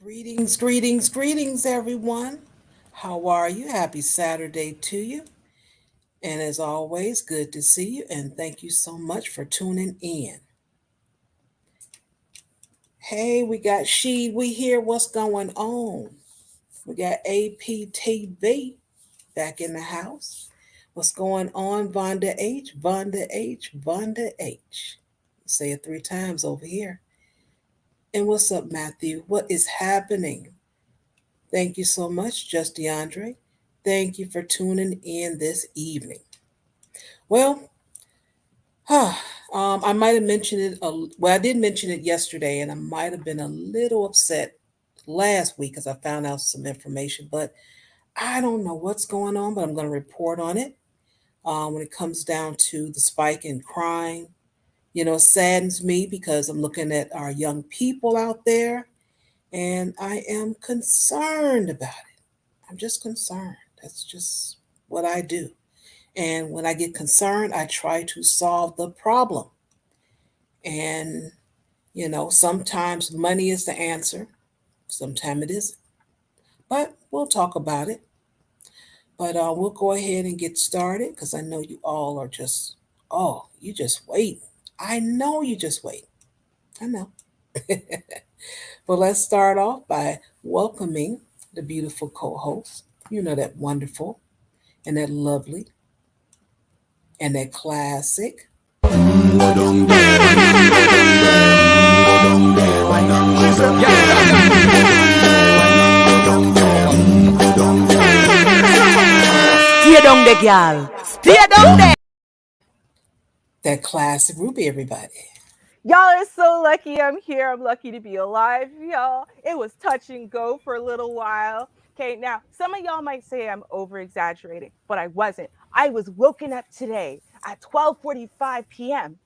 Greetings, greetings, greetings, everyone. How are you? Happy Saturday to you. And as always, good to see you. And thank you so much for tuning in. Hey, we got we hear what's going on. We got APTV back in the house. What's going on, Vonda H? Vonda H, Vonda H. Say it three times over here. And what's up, Matthew? What is happening? Thank you so much, Just DeAndre. Thank you for tuning in this evening. Well, I might have mentioned it. Well, I did mention it yesterday, and I might have been a little upset last week because I found out some information. But I don't know what's going on, but I'm going to report on it. When it comes down to the spike in crime, it saddens me because I'm looking at our young people out there, and I am concerned about it. I'm just concerned. That's just what I do. And when I get concerned, I try to solve the problem. And, sometimes money is the answer, sometimes it isn't. But we'll talk about it. But we'll go ahead and get started because I know you all are just, oh, you just wait. I know you just wait. I know. But let's start off by welcoming the beautiful co host. You know, that wonderful and that lovely and that classic. Go down there, why not go down there? Go down there, why not go down there? Go down there. Stay down there, girl. Stay down there. That classic Ruby, everybody. Y'all are so lucky I'm here. I'm lucky to be alive, y'all. It was touch and go for a little while. Okay, now some of y'all might say I'm over exaggerating, but I wasn't. I was woken up today at 12:45 p.m.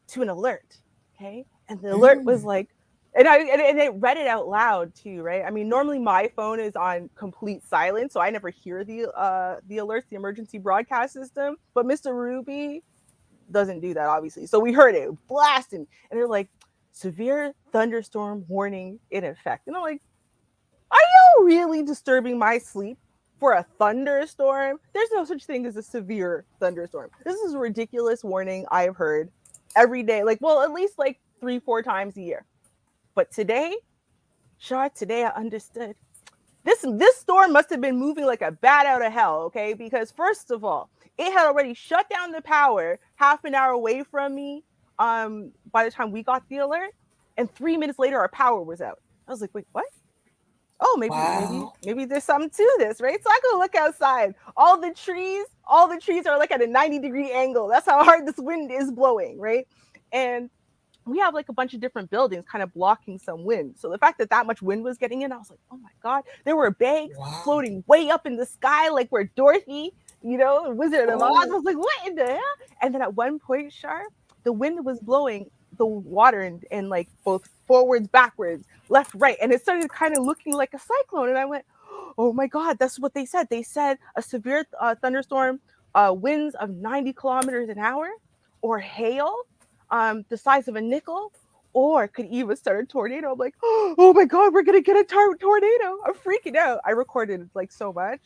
to an alert. Okay, and the alert Mm. was like, and it read it out loud too, right? I mean, normally my phone is on complete silence, so I never hear the alerts, the emergency broadcast system. But Mr. Ruby doesn't do that, obviously. So we heard it blasting, and they're like, severe thunderstorm warning in effect. And I'm like, are you really disturbing my sleep for a thunderstorm? There's no such thing as a severe thunderstorm. This is a ridiculous warning I've heard every day. Like, well, at least like 3-4 times a year. But today, today I understood. This storm must have been moving like a bat out of hell, okay? Because first of all, it had already shut down the power half an hour away from me by the time we got the alert, and 3 minutes later our power was out. I was like, wait, what? Oh, Wow. maybe there's something to this, right? So I go look outside. All the trees are like at a 90-degree angle. That's how hard this wind is blowing, right? And we have like a bunch of different buildings kind of blocking some wind. So the fact that that much wind was getting in, I was like, oh my God, there were bags Wow. floating way up in the sky, like we're Dorothy, Wizard of Oz. I Oh, was like, what in the hell? And then at one point, Sharp, the wind was blowing the water and like both forwards, backwards, left, right. And it started kind of looking like a cyclone. And I went, oh my God, that's what they said. They said a severe thunderstorm, winds of 90 kilometers an hour, or hail the size of a nickel, or could even start a tornado. I'm like, oh my God, we're gonna get a tornado. I'm freaking out. I recorded like so much.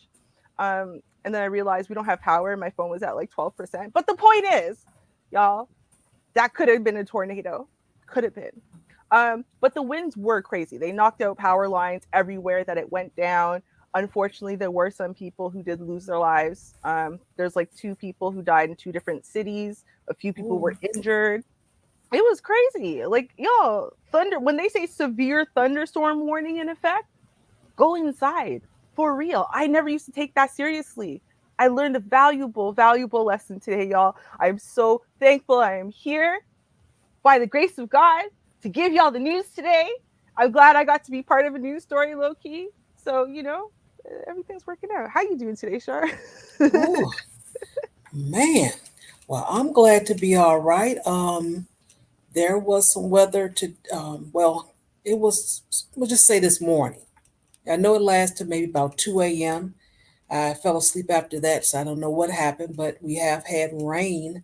And then I realized we don't have power. My phone was at like 12%. But the point is, y'all, that could have been a tornado. Could have been. But the winds were crazy. They knocked out power lines everywhere that it went down. Unfortunately, there were some people who did lose their lives. There's like 2 people who died in 2 different cities. A few people ooh. were injured. It was crazy. Like, yo, when they say severe thunderstorm warning in effect, go inside for real. I never used to take that seriously. I learned a valuable lesson today, y'all. I'm so thankful I am here by the grace of God to give y'all the news today. I'm glad I got to be part of a news story, low key. So, everything's working out. How you doing today, Shar? Ooh, man. Well, I'm glad to be all right. There was some weather to, well, it was, we'll just say this morning. I know it lasted maybe about 2 a.m. I fell asleep after that, so I don't know what happened, but we have had rain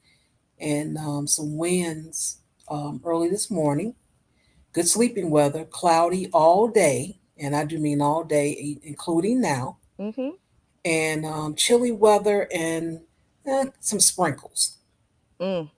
and some winds early this morning. Good sleeping weather, cloudy all day, and I do mean all day, including now, Mm-hmm. and chilly weather and some sprinkles. Mm.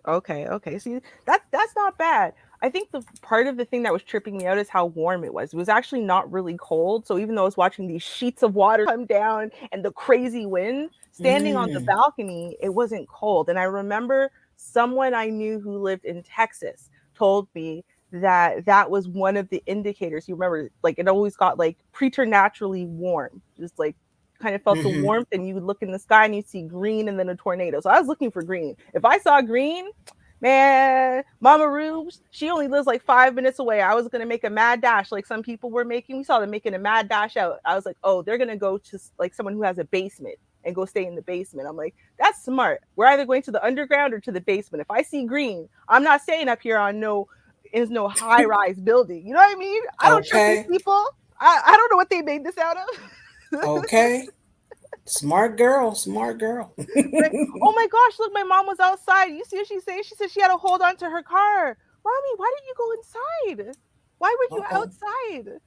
Okay, okay. See, that's not bad. I think the part of the thing that was tripping me out is how warm it was. It was actually not really cold. So even though I was watching these sheets of water come down and the crazy wind, standing on the Mm. balcony, it wasn't cold. And I remember someone I knew who lived in Texas told me that that was one of the indicators. You remember, like it always got like preternaturally warm, just like kind of felt the Hmm. warmth, and you would look in the sky and you see green and then a tornado. So I was looking for green. If I saw green, man, Mama Rubes, she only lives like 5 minutes away. I was gonna make a mad dash like some people were making. We saw them making a mad dash out. I was like, oh, they're gonna go to like someone who has a basement and go stay in the basement. I'm like, that's smart. We're either going to the underground or to the basement. If I see green, I'm not staying up here on no high rise building. You know what I mean? I don't trust these Okay. people. I don't know what they made this out of. Okay. Smart girl. Smart girl. Right? Oh my gosh, look, my mom was outside. You see what she's saying? She said she had to hold on to her car. Mommy, why didn't you go inside? Why were you Uh-oh. outside?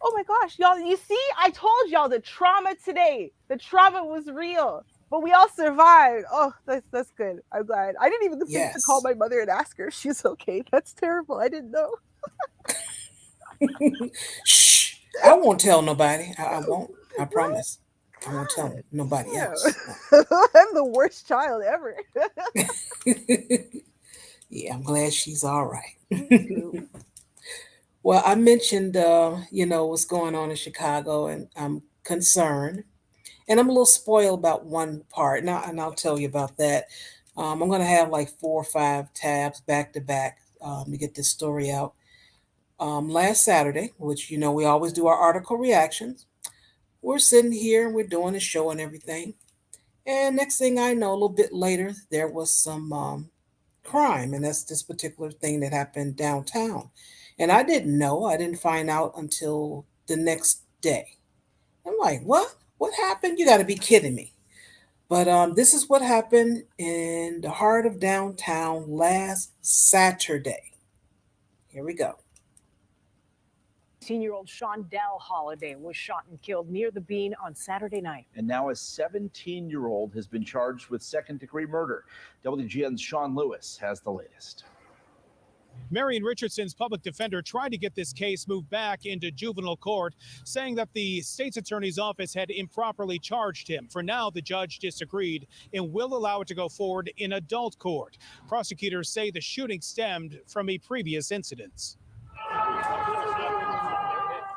Oh my gosh, y'all, you see? I told y'all the trauma today. The trauma was real. But we all survived. Oh, that's good. I'm glad. I didn't even think to call Yes. my mother and ask her if she's okay. That's terrible. I didn't know. Shh. I won't tell nobody. I won't. I Right? promise. I won't tell God. nobody else. No. Yeah. I'm the worst child ever. Yeah, I'm glad she's all Me right. too. Well, I mentioned, what's going on in Chicago, and I'm concerned, and I'm a little spoiled about one part. Now, and I'll tell you about that. I'm going to have like 4 or 5 tabs back to back to get this story out. Last Saturday, which we always do our article reactions, we're sitting here and we're doing a show and everything. And next thing I know, a little bit later, there was some crime, and that's this particular thing that happened downtown. And I didn't know. I didn't find out until the next day. I'm like, what? What happened? You got to be kidding me. But this is what happened in the heart of downtown last Saturday. Here we go. 18-year-old Shondell Holiday was shot and killed near the Bean on Saturday night. And now a 17-year-old has been charged with second-degree murder. WGN's Sean Lewis has the latest. Marion Richardson's public defender tried to get this case moved back into juvenile court, saying that the state's attorney's office had improperly charged him. For now, the judge disagreed and will allow it to go forward in adult court. Prosecutors say the shooting stemmed from a previous incident.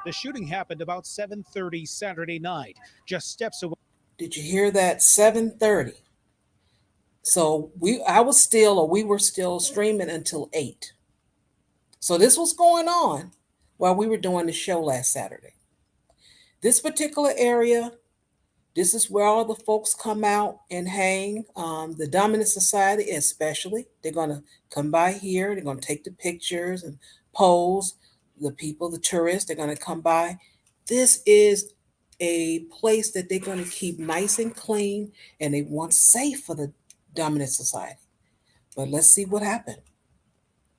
The shooting happened about 7:30 Saturday night, just steps away. Did you hear that? 7:30. So we were still streaming until 8. So this was going on while we were doing the show last Saturday. This particular area, this is where all the folks come out and hang. The dominant society, especially, they're going to come by here. They're going to take the pictures and pose. The people, the tourists, they're going to come by. This is a place that they're going to keep nice and clean, and they want safe for the dominant society. But let's see what happened.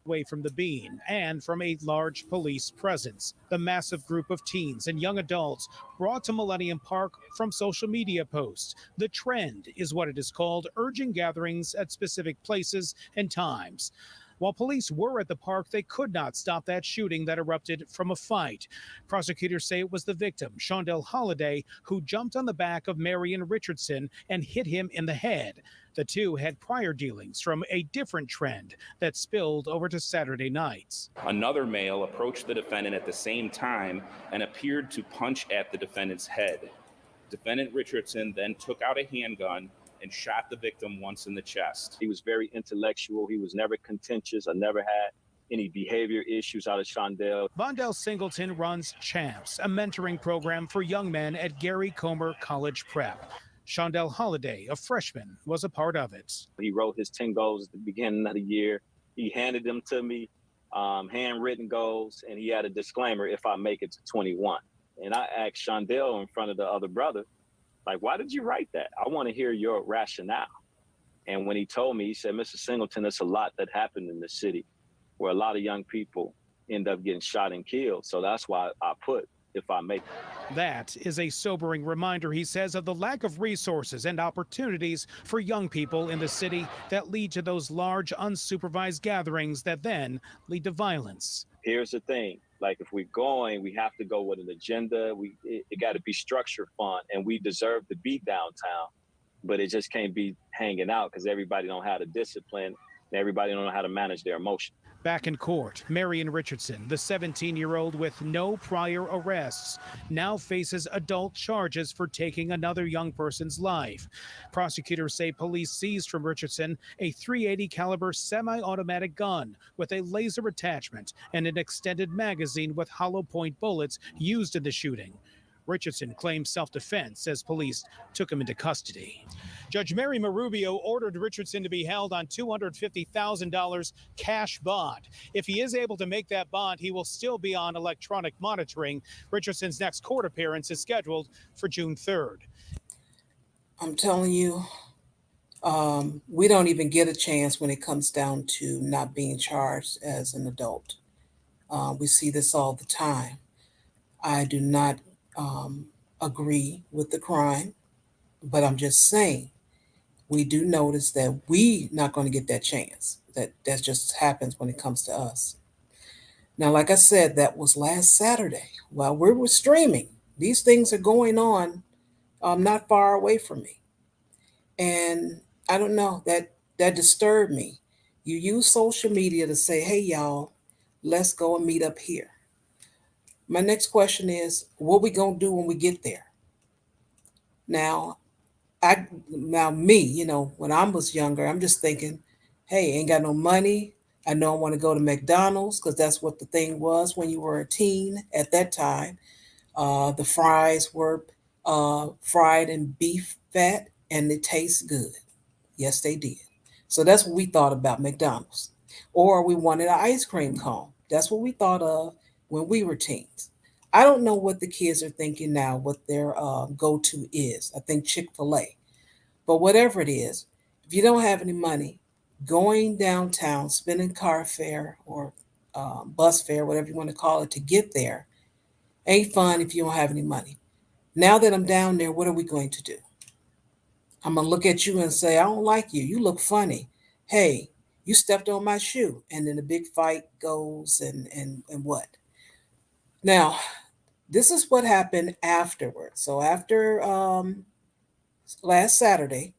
Away from the Bean and from a large police presence. The massive group of teens and young adults brought to Millennium Park from social media posts. The trend is what it is called, urging gatherings at specific places and times. While police were at the park, they could not stop that shooting that erupted from a fight. Prosecutors say it was the victim, Shondell Holiday, who jumped on the back of Marion Richardson and hit him in the head. The two had prior dealings from a different trend that spilled over to Saturday nights. Another male approached the defendant at the same time and appeared to punch at the defendant's head. Defendant Richardson then took out a handgun and shot the victim once in the chest. He was very intellectual. He was never contentious. I never had any behavior issues out of Shondell. Vondell Singleton runs Champs, a mentoring program for young men at Gary Comer College Prep. Shondell Holiday, a freshman, was a part of it. He wrote his 10 goals at the beginning of the year. He handed them to me, handwritten goals, and he had a disclaimer, if I make it to 21. And I asked Shondell in front of the other brother, like, why did you write that? I want to hear your rationale. And when he told me, he said, Mr. Singleton, there's a lot that happened in the city where a lot of young people, end up getting shot and killed. So that's why I put if I make it. That is a sobering reminder, he says, of the lack of resources and opportunities for young people in the city that lead to those large, unsupervised gatherings that then lead to violence. Here's the thing. Like, if we're going, we have to go with an agenda. It got to be structured fun, and we deserve to be downtown, but it just can't be hanging out because everybody don't have the discipline and everybody don't know how to manage their emotions. Back in court, Marion Richardson, the 17-year-old with no prior arrests, now faces adult charges for taking another young person's life. Prosecutors say police seized from Richardson a .380 caliber semi-automatic gun with a laser attachment and an extended magazine with hollow point bullets used in the shooting. Richardson claims self-defense as police took him into custody. Judge Mary Marubio ordered Richardson to be held on $250,000 cash bond. If he is able to make that bond, he will still be on electronic monitoring. Richardson's next court appearance is scheduled for June 3rd. I'm telling you, we don't even get a chance when it comes down to not being charged as an adult. We see this all the time. I do not agree with the crime, but I'm just saying we do notice that we not going to get that chance. That just happens when it comes to us. Now, like I said, that was last Saturday while we were streaming. These things are going on not far away from me. And I don't know, that disturbed me. You use social media to say, hey, y'all, let's go and meet up here. My next question is, what we going to do when we get there? Now, me, when I was younger, I'm just thinking, hey, ain't got no money. I know I want to go to McDonald's because that's what the thing was when you were a teen at that time. The fries were fried in beef fat and they taste good. Yes, they did. So that's what we thought about McDonald's. Or we wanted an ice cream cone. That's what we thought of when we were teens. I don't know what the kids are thinking now, what their go-to is. I think Chick-fil-A. But whatever it is, if you don't have any money, going downtown, spending car fare or bus fare, whatever you want to call it, to get there, ain't fun if you don't have any money. Now that I'm down there, what are we going to do? I'm going to look at you and say, I don't like you. You look funny. Hey, you stepped on my shoe. And then the big fight goes and what? Now, this is what happened afterwards. So after last Saturday,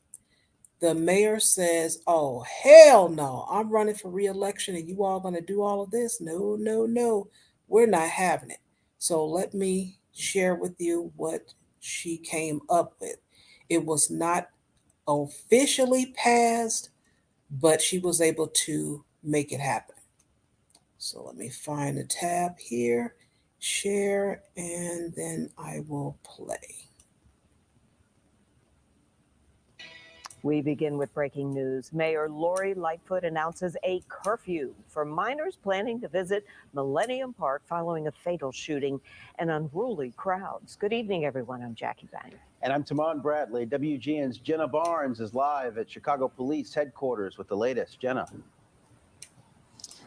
the mayor says, oh, hell no, I'm running for re-election and you all going to do all of this? No, no, no, we're not having it. So let me share with you what she came up with. It was not officially passed, but she was able to make it happen. So let me find a tab here, share, and then I will play. We begin with breaking news. Mayor Lori Lightfoot announces a curfew for minors planning to visit Millennium Park following a fatal shooting and unruly crowds. Good evening, everyone. I'm Jackie Bang. And I'm Tamon Bradley. WGN's Jenna Barnes is live at Chicago Police Headquarters with the latest. Jenna.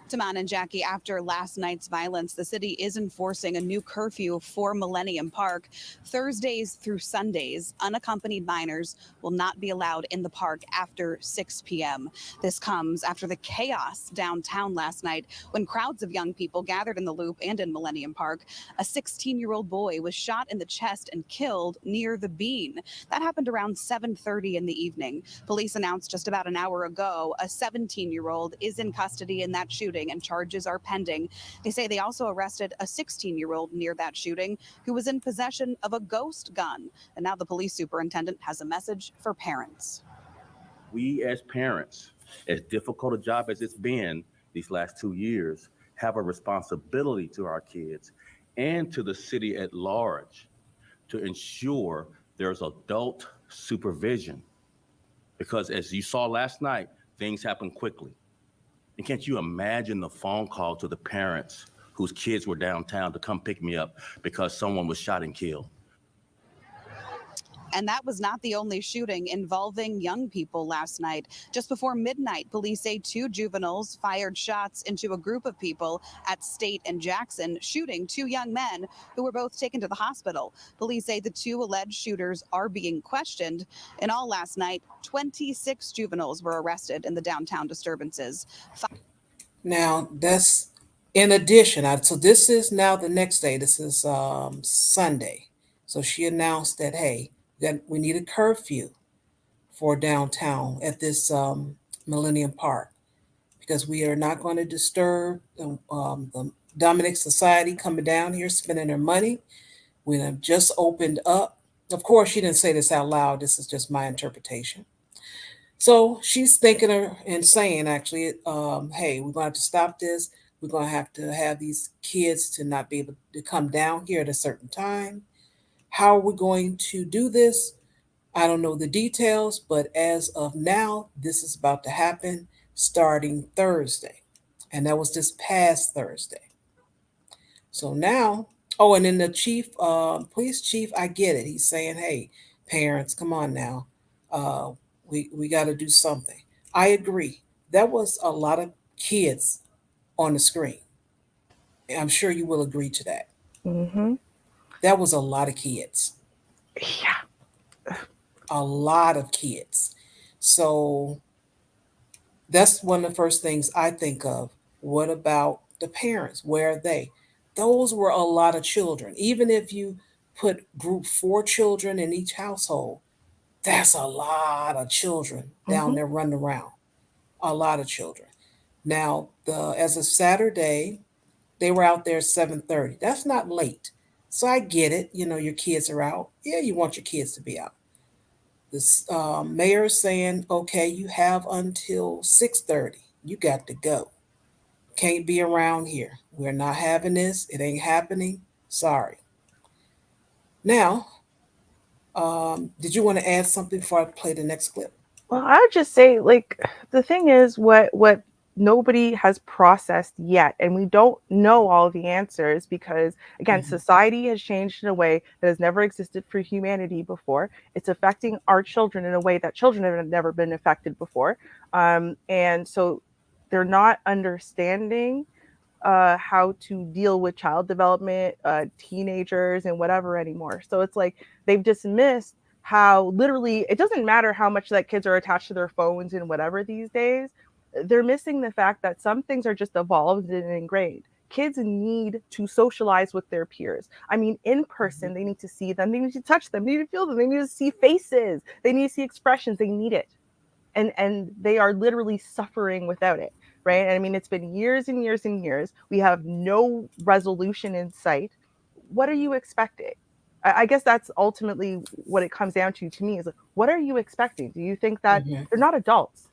Taman and Jackie, after last night's violence, the city is enforcing a new curfew for Millennium Park. Thursdays through Sundays, unaccompanied minors will not be allowed in the park after 6 p.m. This comes after the chaos downtown last night when crowds of young people gathered in the Loop and in Millennium Park. A 16-year-old boy was shot in the chest and killed near the Bean. That happened around 7:30 in the evening. Police announced just about an hour ago a 17-year-old is in custody in that shooting and charges are pending. They say they also arrested a 16-year-old near that shooting who was in possession of a ghost gun. And now the police superintendent has a message for parents. We as parents, as difficult a job as it's been these last 2 years, have a responsibility to our kids and to the city at large to ensure there's adult supervision. Because as you saw last night, things happen quickly. And can't you imagine the phone call to the parents whose kids were downtown to come pick me up because someone was shot and killed? And that was not the only shooting involving young people last night. Just before midnight, police say 2 juveniles fired shots into a group of people at State and Jackson, shooting 2 young men who were both taken to the hospital. Police say the 2 alleged shooters are being questioned. In all last night, 26 juveniles were arrested in the downtown disturbances. Now, that's in addition. So this is now the next day. This is Sunday. So she announced that, hey, that we need a curfew for downtown at this Millennium Park because we are not going to disturb the Dominic Society coming down here spending their money. We have just opened up. Of course, she didn't say this out loud. This is just my interpretation. So she's thinking and saying, actually, hey, we're going to have to stop this. We're going to have these kids to not be able to come down here at a certain time. How are we going to do this? I don't know the details, but as of now, this is about to happen starting Thursday. And that was this past Thursday. So now, oh, and then the police chief, I get it. He's saying, hey, parents, come on now. We got to do something. I agree. That was a lot of kids on the screen. I'm sure you will agree to that. Mm-hmm. That was a lot of kids. Yeah. A lot of kids. So that's one of the first things I think of. What about the parents? Where are they? Those were a lot of children. Even if you put group 4 children in each household, that's a lot of children down there running around. A lot of children. Now, as of Saturday, they were out there at 7:30. That's not late. So I get it. You know, your kids are out. Yeah, you want your kids to be out. The mayor is saying, okay, you have until 6:30. You got to go. Can't be around here. We're not having this. It ain't happening. Sorry. Now, did you want to add something before I play the next clip? Well, I would just say, like, the thing is, what nobody has processed yet, and we don't know all the answers because, again, society has changed in a way that has never existed for humanity before. It's affecting our children in a way that children have never been affected before, and so they're not understanding how to deal with child development, teenagers, and whatever anymore. So it's like they've dismissed how literally it doesn't matter how much that kids are attached to their phones and whatever these days. They're missing the fact that some things are just evolved and ingrained. Kids need to socialize with their peers. I mean, in person, they need to see them, they need to touch them, they need to feel them, they need to see faces, they need to see expressions, they need it. And they are literally suffering without it. Right. And I mean, it's been years and years and years. We have no resolution in sight. What are you expecting? I guess that's ultimately what it comes down to me is like, what are you expecting? Do you think that they're not adults,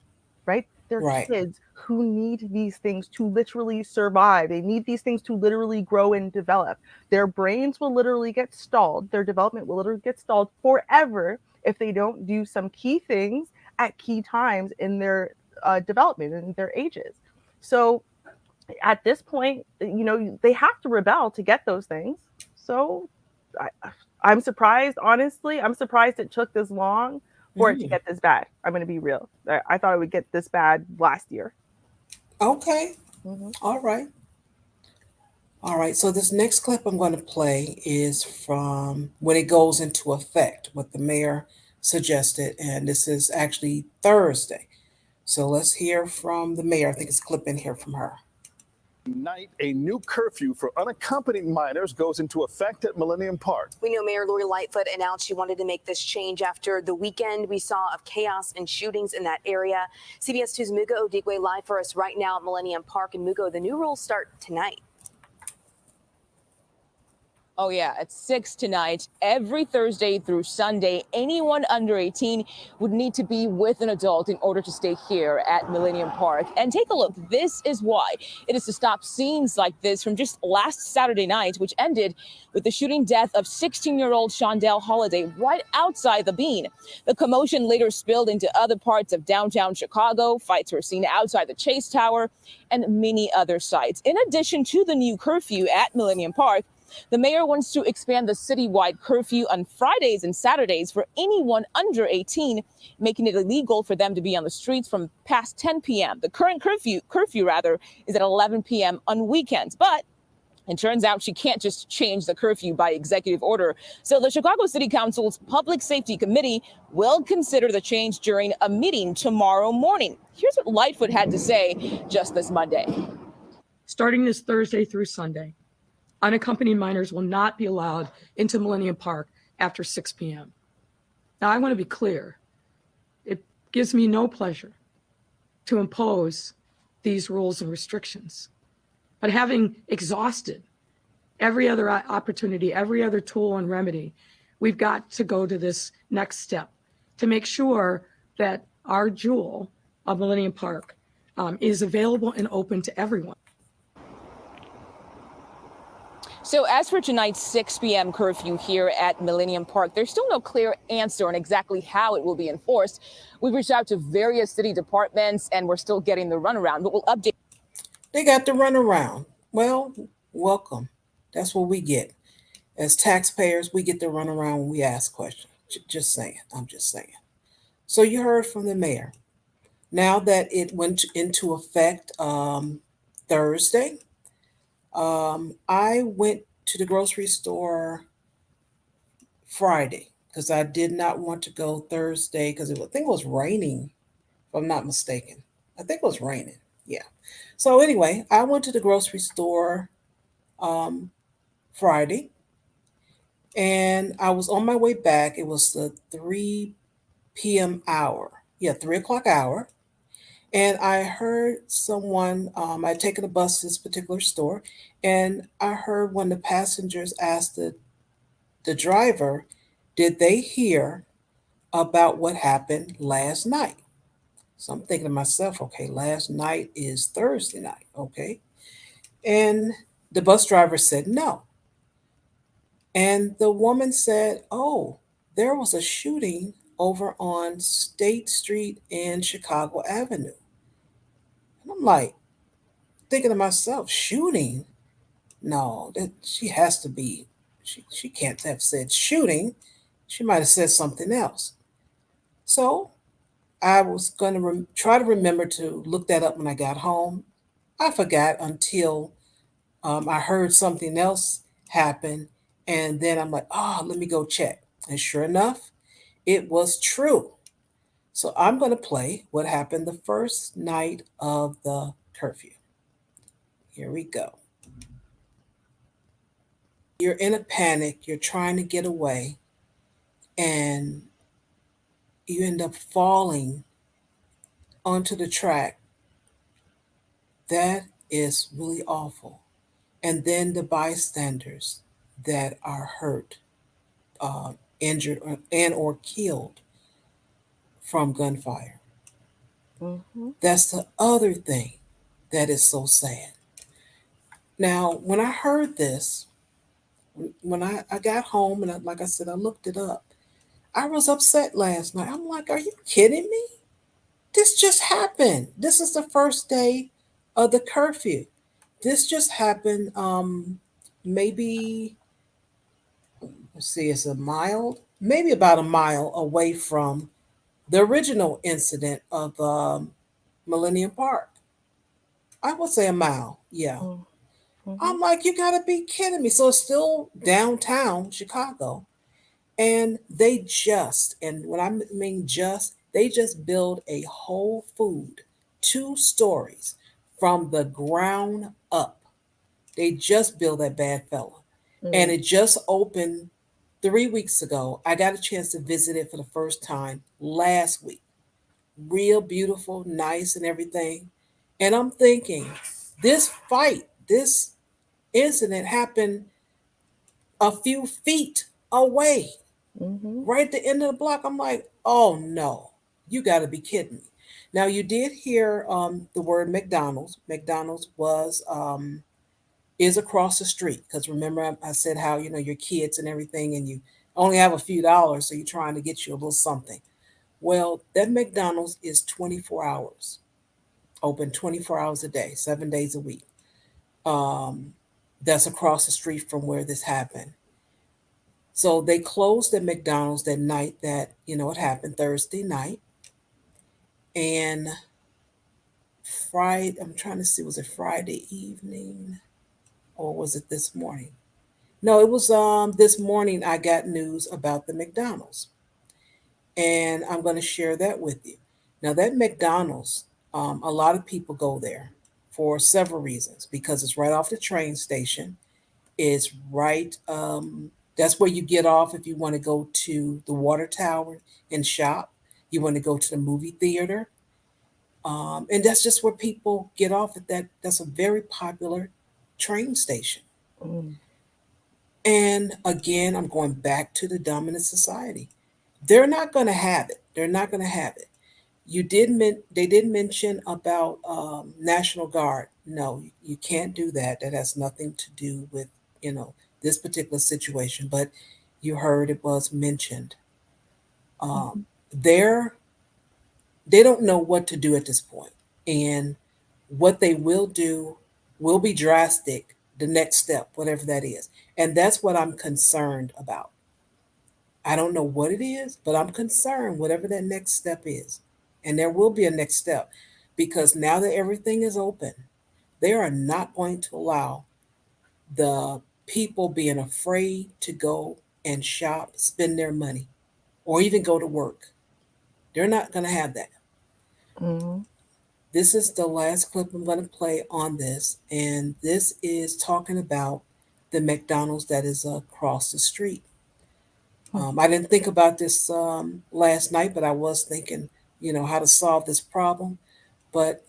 right? They're kids who need these things to literally survive. They need these things to literally grow and develop. Their brains will literally get stalled. Their development will literally get stalled forever if they don't do some key things at key times in their development and their ages. So at this point, you know, they have to rebel to get those things. So I'm surprised, honestly. I'm surprised it took this long for it to get this bad. I'm going to be real. I thought it would get this bad last year. Okay. All right. All right. So this next clip I'm going to play is from when it goes into effect, what the mayor suggested. And this is actually Thursday. So let's hear from the mayor. I think it's a clip in here from her. Tonight, a new curfew for unaccompanied minors goes into effect at Millennium Park. We know Mayor Lori Lightfoot announced she wanted to make this change after the weekend we saw of chaos and shootings in that area. CBS 2's Mugo Odigwe live for us right now at Millennium Park. And Mugo, the new rules start tonight. Oh, yeah, at 6 tonight, every Thursday through Sunday, anyone under 18 would need to be with an adult in order to stay here at Millennium Park. And take a look. This is why. It is to stop scenes like this from just last Saturday night, which ended with the shooting death of 16-year-old Shondell Holiday right outside the Bean. The commotion later spilled into other parts of downtown Chicago. Fights were seen outside the Chase Tower and many other sites. In addition to the new curfew at Millennium Park, The mayor wants to expand the citywide curfew on Fridays and Saturdays for anyone under 18, making it illegal for them to be on the streets from past 10 p.m. The current curfew is at 11 p.m. on weekends, but it turns out she can't just change the curfew by executive order. So the Chicago City Council's Public Safety Committee will consider the change during a meeting tomorrow morning. Here's what Lightfoot had to say just this Monday. Starting this Thursday through Sunday, unaccompanied minors will not be allowed into Millennium Park after 6 p.m. Now, I want to be clear. It gives me no pleasure to impose these rules and restrictions. But having exhausted every other opportunity, every other tool and remedy, we've got to go to this next step to make sure that our jewel of Millennium Park is available and open to everyone. So as for tonight's 6 p.m. curfew here at Millennium Park, there's still no clear answer on exactly how it will be enforced. We've reached out to various city departments and we're still getting the runaround, but we'll update. They got the runaround. Well, welcome. That's what we get. As taxpayers, we get the runaround when we ask questions. Just saying. I'm just saying. So you heard from the mayor. Now that it went into effect Thursday, I went to the grocery store Friday because I did not want to go Thursday because I think it was raining, if I'm not mistaken. I think it was raining. Yeah. So anyway, I went to the grocery store Friday and I was on my way back. It was the 3 p.m. hour. Yeah, 3 o'clock hour. And I heard someone, I'd taken a bus to this particular store, and I heard one of the passengers ask the driver, did they hear about what happened last night? So I'm thinking to myself, okay, last night is Thursday night, okay? And the bus driver said no. And the woman said, oh, there was a shooting over on State Street and Chicago Avenue. And I'm like, thinking to myself, shooting? No, that she has to be, she can't have said shooting. She might have said something else. So I was going to try to remember to look that up when I got home. I forgot until I heard something else happen. And then I'm like, oh, let me go check. And sure enough, it was true. So I'm going to play what happened the first night of the curfew. Here we go. You're in a panic, you're trying to get away, and you end up falling onto the track. That is really awful. And then the bystanders that are hurt, injured, or killed from gunfire. That's the other thing that is so sad. Now, when I heard this, when I got home and like I said, I looked it up, I was upset last night. I'm like, are you kidding me? This just happened. This is the first day of the curfew. This just happened maybe, let's see, it's maybe about a mile away from the original incident of Millennium Park. I would say a mile, yeah. I'm like, you gotta be kidding me. So it's still downtown Chicago. And and when I mean they just build a Whole Food, 2 stories from the ground up. They just built that bad fella. And it just opened 3 weeks ago. I got a chance to visit it for the first time last week. Real beautiful, nice, and everything. And I'm thinking, this incident happened a few feet away, right at the end of the block. I'm like, oh no, you got to be kidding me. Now you did hear the word McDonald's. McDonald's is across the street because remember I said how your kids and everything, and you only have a few dollars, so you're trying to get you a little something. Well, that McDonald's is 24 hours, open 24 hours a day, 7 days a week. that's across the street from where this happened. So they closed the McDonald's that night that, it happened Thursday night. And Friday, I'm trying to see, was it Friday evening or was it this morning? No, it was this morning I got news about the McDonald's. And I'm going to share that with you. Now that McDonald's, a lot of people go there for several reasons because it's right off the train station. It's right, that's where you get off if you want to go to the water tower and shop. You want to go to the movie theater. And that's just where people get off at that. That's a very popular train station. Mm. And again, I'm going back to the dominant society. They're not going to have it. They're not going to have it. They did mention about National Guard. No, you can't do that. That has nothing to do with, you know, this particular situation. But you heard it was mentioned. They're they don't know what to do at this point, and what they will do will be drastic. The next step, whatever that is, and that's what I'm concerned about. I don't know what it is, but I'm concerned whatever that next step is. And there will be a next step because now that everything is open, they are not going to allow the people being afraid to go and shop, spend their money, or even go to work. They're not going to have that. Mhm. This is the last clip I'm going to play on this, and this is talking about the McDonald's that is across the street. I didn't think about this last night, but I was thinking, how to solve this problem. But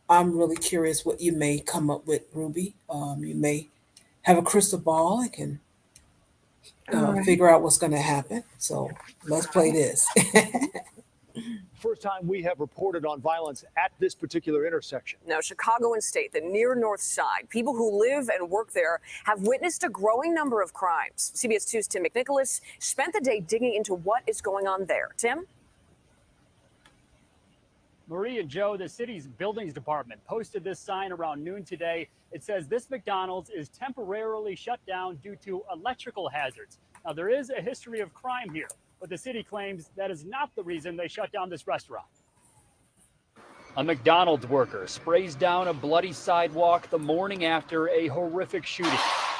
I'm really curious what you may come up with, Ruby. You may have a crystal ball and can All right. figure out what's going to happen. So let's play this. First time we have reported on violence at this particular intersection. Now, Chicago and state, the near north side, people who live and work there have witnessed a growing number of crimes. CBS 2's Tim McNicholas spent the day digging into what is going on there. Tim? Marie and Joe, the city's buildings department posted this sign around noon today. It says this McDonald's is temporarily shut down due to electrical hazards. Now, there is a history of crime here, but the city claims that is not the reason they shut down this restaurant. A McDonald's worker sprays down a bloody sidewalk the morning after a horrific shooting,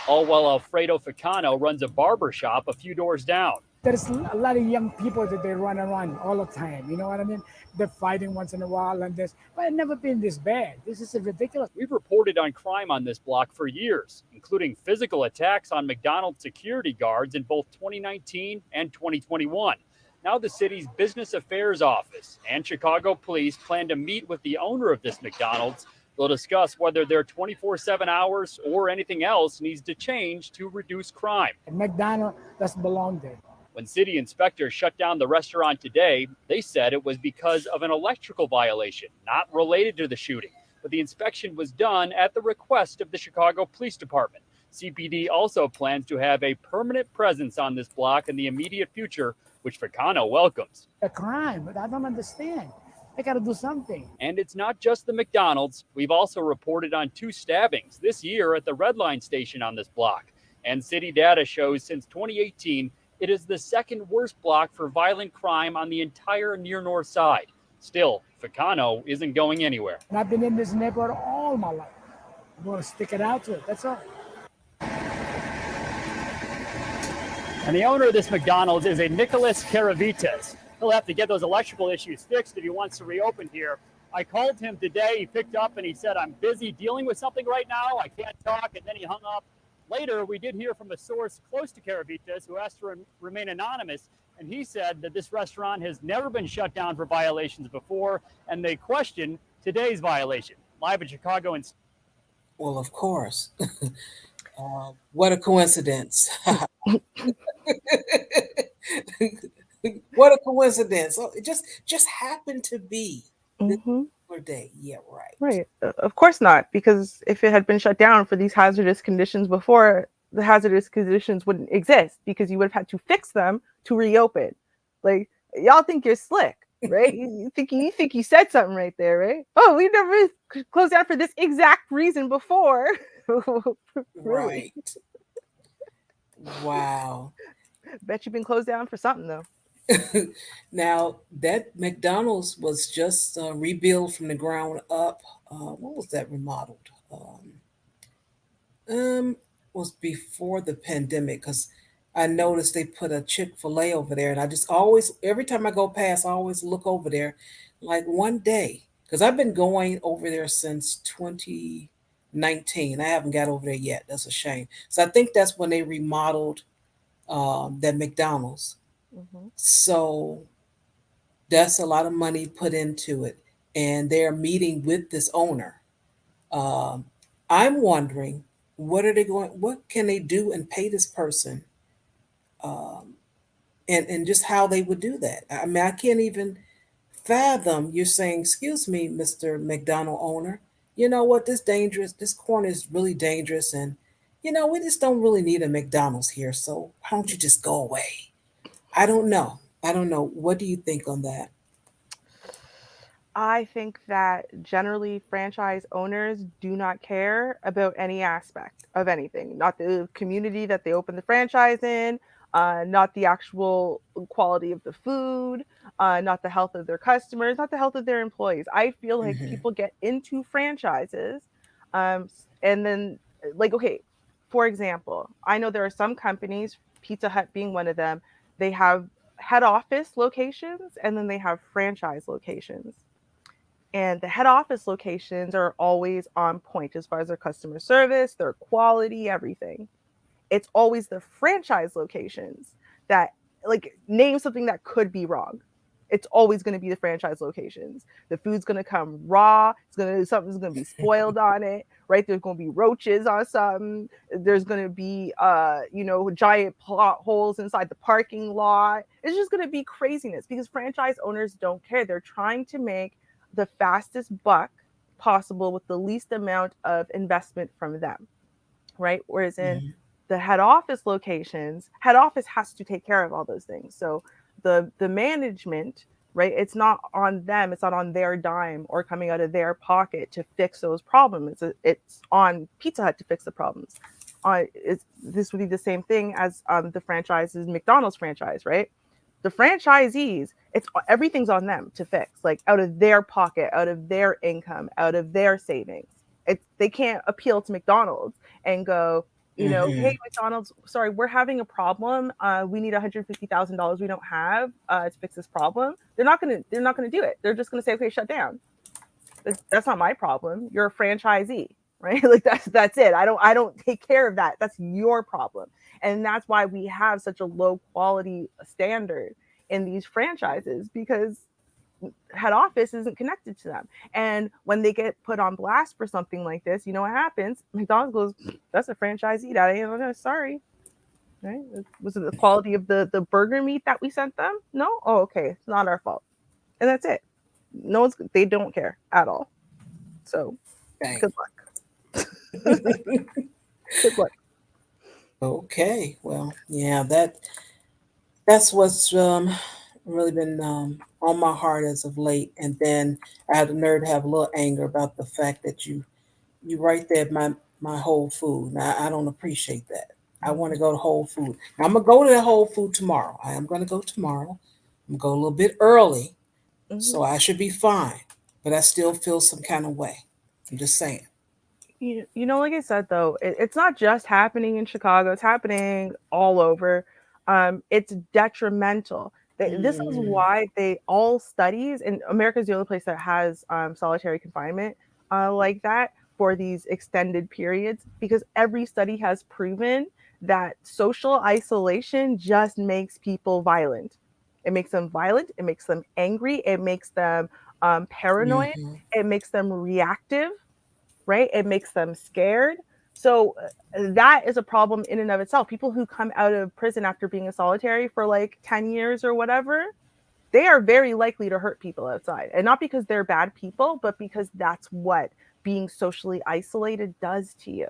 all while Alfredo Ficano runs a barber shop a few doors down. There's a lot of young people that they run around all the time. You know what I mean? They're fighting once in a while and this, but it's never been this bad. This is ridiculous. We've reported on crime on this block for years, including physical attacks on McDonald's security guards in both 2019 and 2021. Now the city's business affairs office and Chicago police plan to meet with the owner of this McDonald's. They'll discuss whether their 24/7 hours or anything else needs to change to reduce crime. McDonald's doesn't belong there. When city inspectors shut down the restaurant today, they said it was because of an electrical violation, not related to the shooting. But the inspection was done at the request of the Chicago Police Department. CPD also plans to have a permanent presence on this block in the immediate future, which Ficano welcomes. A crime, but I don't understand. They got to do something. And it's not just the McDonald's. We've also reported on 2 stabbings this year at the Red Line station on this block. And city data shows since 2018, it is the second worst block for violent crime on the entire near north side. Still, Ficano isn't going anywhere. And I've been in this neighborhood all my life. I'm going to stick it out to it. That's all. And the owner of this McDonald's is a Nicholas Caravitas. He'll have to get those electrical issues fixed if he wants to reopen here. I called him today. He picked up and he said, I'm busy dealing with something right now. I can't talk. And then he hung up. Later, we did hear from a source close to Caravitas who asked to remain anonymous. And he said that this restaurant has never been shut down for violations before. And they question today's violation. Live in Chicago. And Well, of course. What a coincidence. What a coincidence. Oh, it just happened to be this particular day. Yeah, right. Right. Of course not, because if it had been shut down for these hazardous conditions before, the hazardous conditions wouldn't exist because you would have had to fix them to reopen. Like, y'all think you're slick, right? you think you said something right there, right? Oh, we never closed down for this exact reason before. Really? Right. Wow. Bet you've been closed down for something though. Now that McDonald's was just rebuilt from the ground up. What was that remodeled? Um, was before the pandemic because I noticed they put a Chick-fil-A over there, and I just always, every time I go past, I always look over there, like one day, because I've been going over there since 2019. I haven't got over there yet. That's a shame. So I think that's when they remodeled that McDonald's. Mhm. So that's a lot of money put into it, and they're meeting with this owner. Um, I'm wondering what are they going? What can they do and pay this person, and just how they would do that? I mean, I can't even fathom. You're saying, "Excuse me, Mister McDonald owner. You know what? This dangerous. This corner is really dangerous, and we just don't really need a McDonald's here. So why don't you just go away?" I don't know. I don't know. What do you think on that? I think that generally franchise owners do not care about any aspect of anything, not the community that they open the franchise in, not the actual quality of the food, not the health of their customers, not the health of their employees. I feel like Hmm. people get into franchises, and then, like, okay, for example, I know there are some companies, Pizza Hut being one of them, they have head office locations and then they have franchise locations, and the head office locations are always on point as far as their customer service, their quality, everything. It's always the franchise locations that, like, name something that could be wrong. It's always going to be the franchise locations. The food's going to come raw. Something's going to be spoiled on it, right? There's going to be roaches on something. There's going to be giant plot holes inside the parking lot. It's just going to be craziness because franchise owners don't care. They're trying to make the fastest buck possible with the least amount of investment from them, right? Whereas in Hmm. the head office locations, head office has to take care of all those things. So the management, right? It's not on them. It's not on their dime or coming out of their pocket to fix those problems. It's on Pizza Hut to fix the problems. This would be the same thing as the franchise's McDonald's franchise, right? The franchisees, it's everything's on them to fix, like out of their pocket, out of their income, out of their savings. They can't appeal to McDonald's and go, hey Hmm. McDonald's, sorry, we're having a problem. We need $150,000 we don't have to fix this problem. They're not gonna do it. They're just gonna say, okay, shut down. That's not my problem. You're a franchisee, right? Like that's it. I don't take care of that. That's your problem. And that's why we have such a low quality standard in these franchises, because head office isn't connected to them. And when they get put on blast for something like this, you know what happens? McDonald's goes, that's a franchisee. That ain't, sorry. Right? Was it the quality of the burger meat that we sent them? No? Oh, okay. It's not our fault. And that's it. They don't care at all. So Dang. good luck. Good luck. Okay. Well, yeah, that's what's really been on my heart as of late. And then I had the nerve to have a little anger about the fact that you right there at my Whole Food. Now I don't appreciate that. I want to go to Whole Food. Now, I'm gonna go to the Whole Food tomorrow. I am gonna go tomorrow. I'm gonna go a little bit early, Mhm. so I should be fine. But I still feel some kind of way. I'm just saying. Like I said, though, it's not just happening in Chicago, it's happening all over. It's detrimental. This is Mm. why all studies, and America is the only place that has solitary confinement like that for these extended periods, because every study has proven that social isolation just makes people violent. It makes them violent, it makes them angry, it makes them paranoid, Hmm. it makes them reactive, right? It makes them scared. So that is a problem in and of itself. People who come out of prison after being a solitary for like 10 years or whatever, they are very likely to hurt people outside. And not because they're bad people, but because that's what being socially isolated does to you.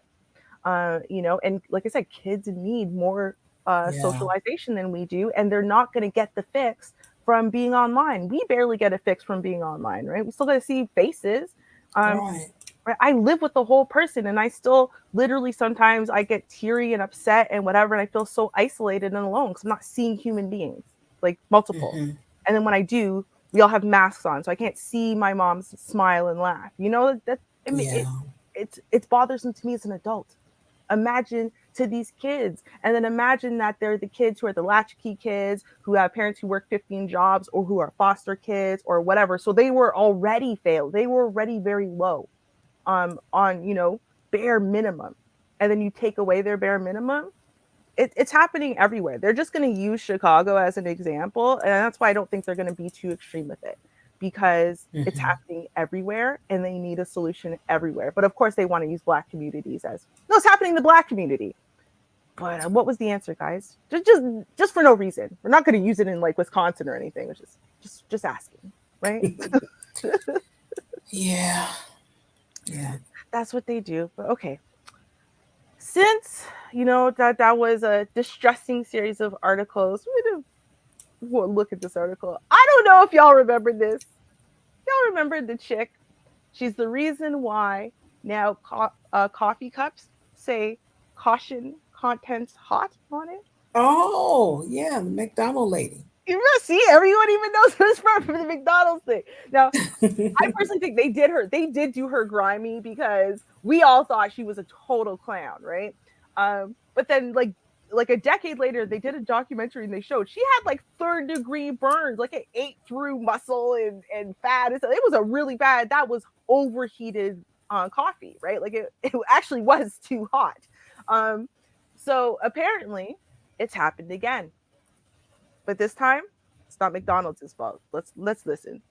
And like I said, kids need more Yeah. socialization than we do, and they're not going to get the fix from being online. We barely get a fix from being online, right? We still got to see faces. Um, Right. Right? I live with the whole person, and I still literally sometimes I get teary and upset and whatever, and I feel so isolated and alone because I'm not seeing human beings, like multiple. Mhm. And then when I do, we all have masks on, so I can't see my mom's smile and laugh. You know that I mean, Yeah. it's bothersome to me as an adult. Imagine to these kids, and then imagine that they're the kids who are the latchkey kids who have parents who work 15 jobs or who are foster kids or whatever. So they were already failed. They were already very low on bare minimum, and then you take away their bare minimum. It's happening everywhere. They're just going to use Chicago as an example, and that's why I don't think they're going to be too extreme with it, because it's Mhm. happening everywhere and they need a solution everywhere. But of course they want to use Black communities as, no, it's happening in the Black community. But what was the answer, guys? Just for no reason. We're not going to use it in like Wisconsin or anything. It's just asking, right? Yeah. That's what they do. But okay, since that was a distressing series of articles, we'll look at this article. I don't know if y'all remember this. Y'all remember the chick? She's the reason why now coffee cups say caution contents hot on it. Oh, yeah, the McDonald lady. You see, everyone even knows who's from the McDonald's thing. Now, I personally think they did do her grimy because we all thought she was a total clown, right? But then like a decade later, they did a documentary and they showed she had like 3rd-degree burns, like it ate through muscle and fat. And so it was a really bad, that was overheated coffee, right? Like it actually was too hot. So apparently it's happened again. But this time, it's not McDonald's fault. Let's listen.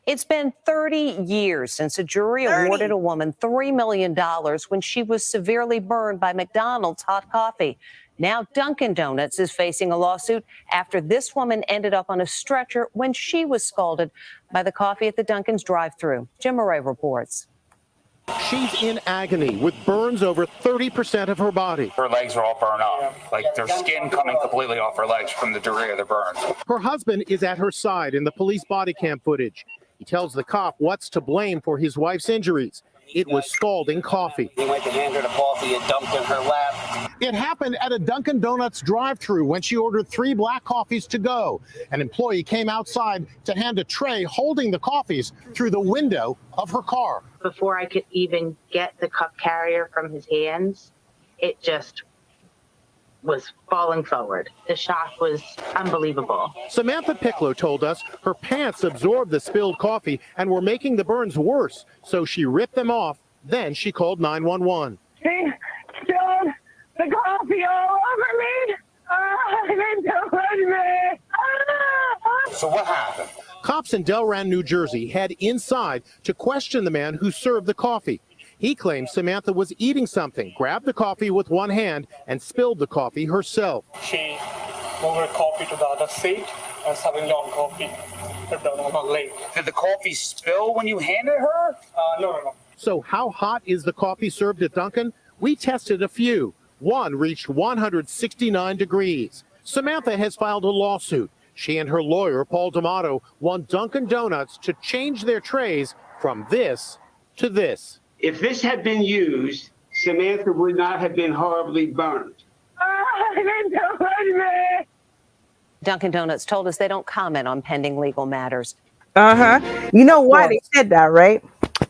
It's been 30 years since a jury awarded a woman $3 million when she was severely burned by McDonald's hot coffee. Now Dunkin' Donuts is facing a lawsuit after this woman ended up on a stretcher when she was scalded by the coffee at the Dunkin's drive-thru. Jim Murray reports. She's in agony with burns over 30% of her body. Her legs are all burned up, like their skin coming completely off her legs from the degree of the burns. Her husband is at her side in the police body cam footage. He tells the cop what's to blame for his wife's injuries. It was scalding coffee. He went to hand her the coffee and dumped in her lap. It happened at a Dunkin' Donuts drive-thru when she ordered 3 black coffees to go. An employee came outside to hand a tray holding the coffees through the window of her car. Before I could even get the cup carrier from his hands, it just was falling forward. The shock was unbelievable. Samantha Picklo told us her pants absorbed the spilled coffee and were making the burns worse, so she ripped them off. Then she called 911. He spilled the coffee all over me. So what happened? Cops in Delran, New Jersey, head inside to question the man who served the coffee. He claims Samantha was eating something, grabbed the coffee with one hand, and spilled the coffee herself. She moved her coffee to the other seat and was having long coffee. Late. Did the coffee spill when you handed her? No. So how hot is the coffee served at Dunkin'? We tested a few. One reached 169 degrees. Samantha has filed a lawsuit. She and her lawyer, Paul D'Amato, want Dunkin' Donuts to change their trays from this to this. If this had been used, Samantha would not have been horribly burned. Dunkin' Donuts told us they don't comment on pending legal matters. You know why they said that, right?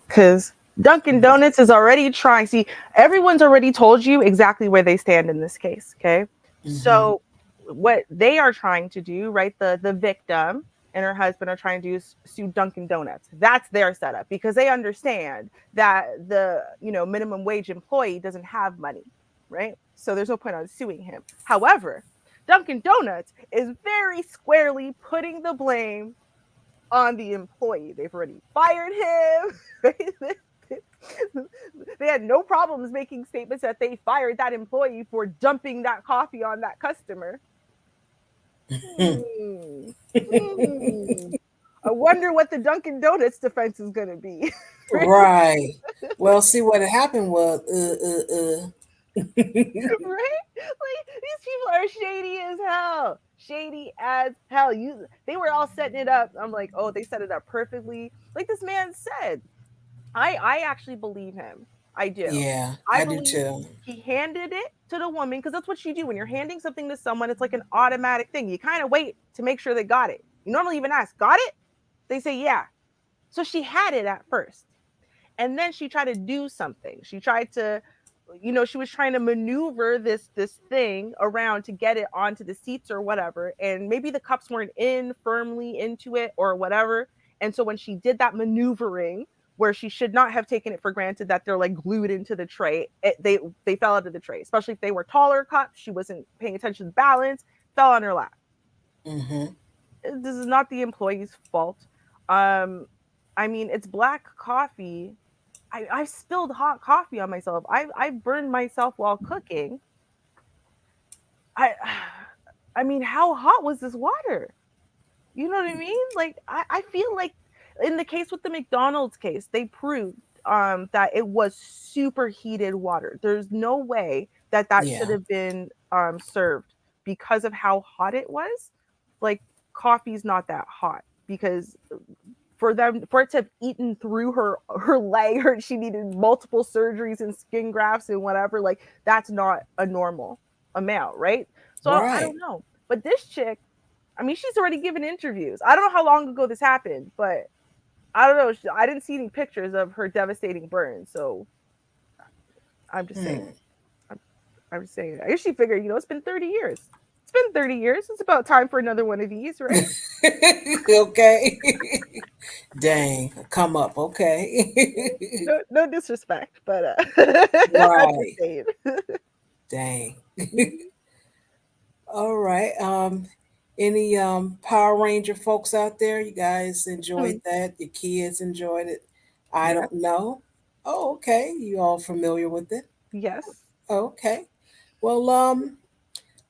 Because Dunkin' Donuts is already trying. See, everyone's already told you exactly where they stand in this case, okay? So what they are trying to do, right, the victim and her husband are trying to do is sue Dunkin' Donuts. That's their setup because they understand that the minimum wage employee doesn't have money, right? So there's no point on suing him. However, Dunkin' Donuts is very squarely putting the blame on the employee. They've already fired him. They had no problems making statements that they fired that employee for dumping that coffee on that customer. I wonder what the Dunkin' Donuts defense is going to be. Right. Well, see what happened was, Right? Like these people are shady as hell. Shady as hell. They were all setting it up. I'm like, oh, they set it up perfectly. Like this man said, I actually believe him. I do. Yeah, I I do believe too. he handed it to the woman because that's what you do when you're handing something to someone. It's like an automatic thing. You kind of wait to make sure they got it. You normally even ask, "Got it?" They say, "Yeah." So she had it at first, and then she tried to do something. She tried to, she was trying to maneuver this thing around to get it onto the seats or whatever, and maybe the cups weren't in firmly into it or whatever. And so when she did that maneuvering where she should not have taken it for granted that they're like glued into the tray, they fell out of the tray, especially if they were taller cups. She wasn't paying attention to balance, fell on her lap. Mm-hmm. This is not the employee's fault. um I mean, it's black coffee. I've spilled hot coffee on myself. I've burned myself while cooking. I I mean, how hot was this water? You know what I mean? Like I feel like in the case with the McDonald's case, they proved that it was superheated water. There's no way that should Yeah. have been served because of how hot it was. Like coffee's not that hot because for it to have eaten through her leg, or she needed multiple surgeries and skin grafts and whatever, like that's not a normal amount, right? So I Right. don't know. But this chick, I mean, she's already given interviews. I don't know how long ago this happened, but I don't know. I didn't see any pictures of her devastating burn. So I'm just saying. I'm just saying. I usually figure, it's been 30 years. It's been 30 years. It's about time for another one of these, right? Okay. Dang, come up. Okay. No disrespect, but I'm just Right. saying. Dang. All right. Any Power Ranger folks out there? You guys enjoyed that? Your kids enjoyed it? I Yeah. don't know. Oh, okay. You all familiar with it? Yes. Okay. Well,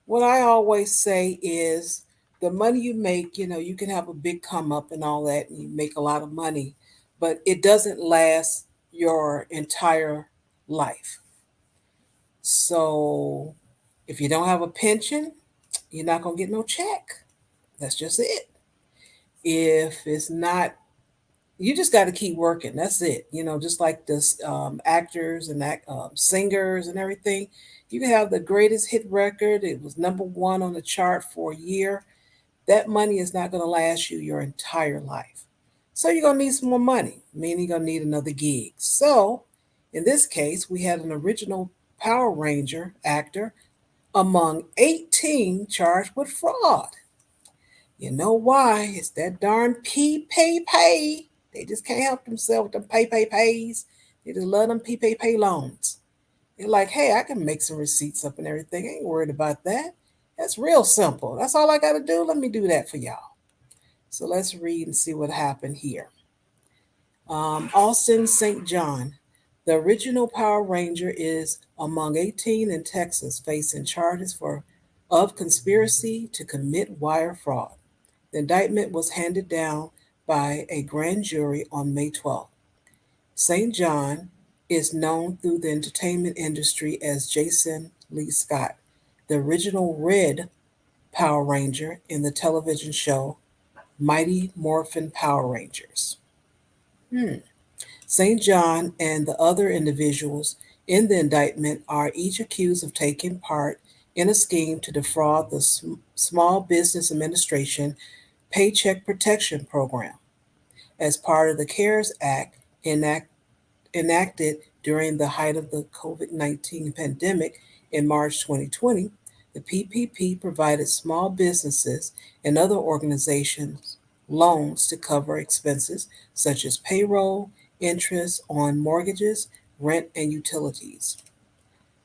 what I always say is the money you make, you can have a big come up and all that, and you make a lot of money, but it doesn't last your entire life. So if you don't have a pension, you're not going to get no check. That's just it. If it's not, you just got to keep working. That's it. Just like this actors and singers and everything. You can have the greatest hit record. It was number one on the chart for a year. That money is not going to last you your entire life. So you're going to need some more money, meaning you're going to need another gig. So in this case, we had an original Power Ranger actor among 18 charged with fraud. You know why? It's that darn PPP. They just can't help themselves with them pays. They just love them PPP loans. They're like, hey, I can make some receipts up and everything. I ain't worried about that. That's real simple. That's all I got to do. Let me do that for y'all. So let's read and see what happened here. Austin St. John, the original Power Ranger, is among 18 in Texas facing charges of conspiracy to commit wire fraud. The indictment was handed down by a grand jury on May 12th. St. John is known through the entertainment industry as Jason Lee Scott, the original Red Power Ranger in the television show Mighty Morphin Power Rangers. St. John and the other individuals in the indictment are each accused of taking part in a scheme to defraud the Small Business Administration Paycheck Protection Program as part of the CARES Act enacted during the height of the COVID-19 pandemic in March 2020. The PPP provided small businesses and other organizations loans to cover expenses such as payroll, interest on mortgages, rent, and utilities.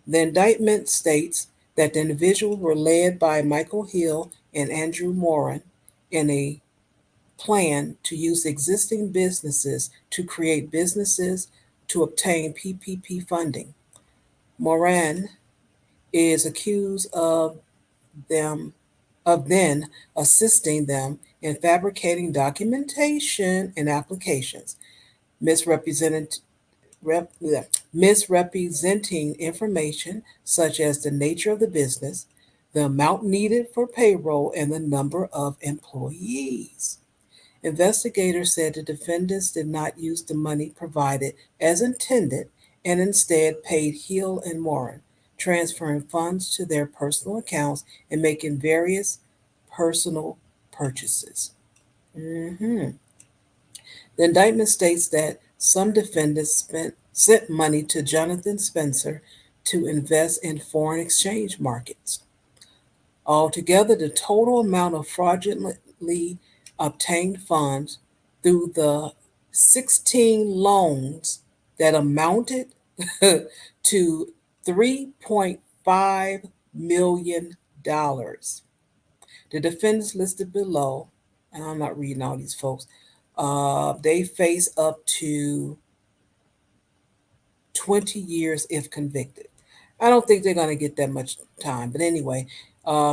The indictment states that the individuals were led by Michael Hill and Andrew Moran in a plan to use existing businesses to create businesses to obtain PPP funding. Moran is accused them of then assisting them in fabricating documentation and applications, misrepresenting misrepresenting information such as the nature of the business, the amount needed for payroll, and the number of employees. Investigators said the defendants did not use the money provided as intended and instead paid Hill and Warren, transferring funds to their personal accounts and making various personal purchases. Mhm. The indictment states that some defendants sent money to Jonathan Spencer to invest in foreign exchange markets. Altogether, the total amount of fraudulently obtained funds through the 16 loans that amounted to $3.5 million. The defendants listed below, and I'm not reading all these folks, they face up to 20 years if convicted. I don't think they're going to get that much time. But anyway,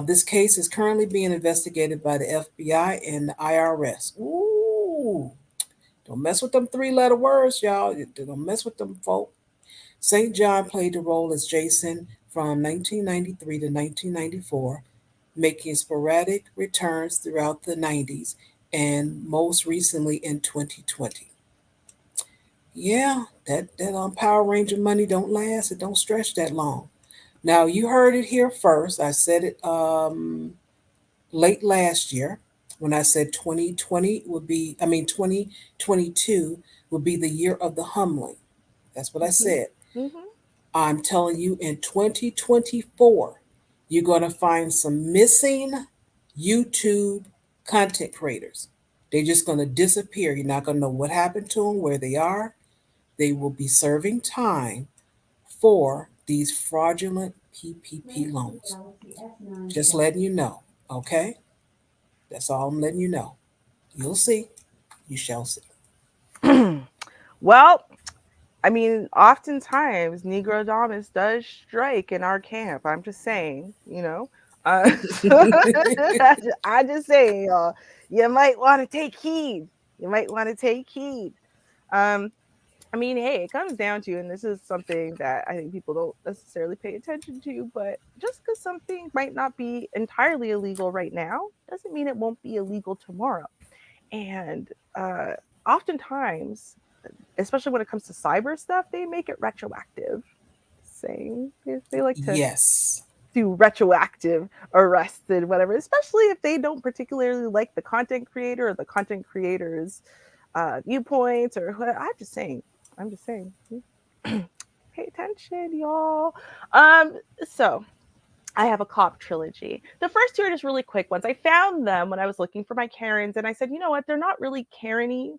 this case is currently being investigated by the FBI and the IRS. Ooh, don't mess with them three-letter words, y'all. Don't mess with them, folk. St. John played the role as Jason from 1993 to 1994, making sporadic returns throughout the 90s and most recently in 2020. Yeah, that Power Ranger money don't last. It don't stretch that long. Now you heard it here first. I said it late last year when I said 2020 would be, I mean 2022 would be the year of the humbling. That's what I said. Mm-hmm. I'm telling you, in 2024, you're going to find some missing YouTube content creators. They're just going to disappear. You're not going to know what happened to them, where they are. They will be serving time for these fraudulent PPP loans. Just letting you know, okay? That's all I'm letting you know. You'll see. You shall see. Well, I mean, oftentimes Negro Domus does strike in our camp. I'm just saying, you know. I just saying, y'all, you might want to take heed. You might want to take heed. I mean, hey, it comes down to, and this is something that I think people don't necessarily pay attention to, but just because something might not be entirely illegal right now doesn't mean it won't be illegal tomorrow. And oftentimes, especially when it comes to cyber stuff, they make it retroactive. Saying they like to Yes. do retroactive arrests and whatever, especially if they don't particularly like the content creator or the content creator's viewpoints or whatever. I'm just saying. Pay attention, y'all. So I have a cop trilogy. The first two are just really quick ones. I found them when I was looking for my Karens, and I said, you know what? They're not really Karen-y,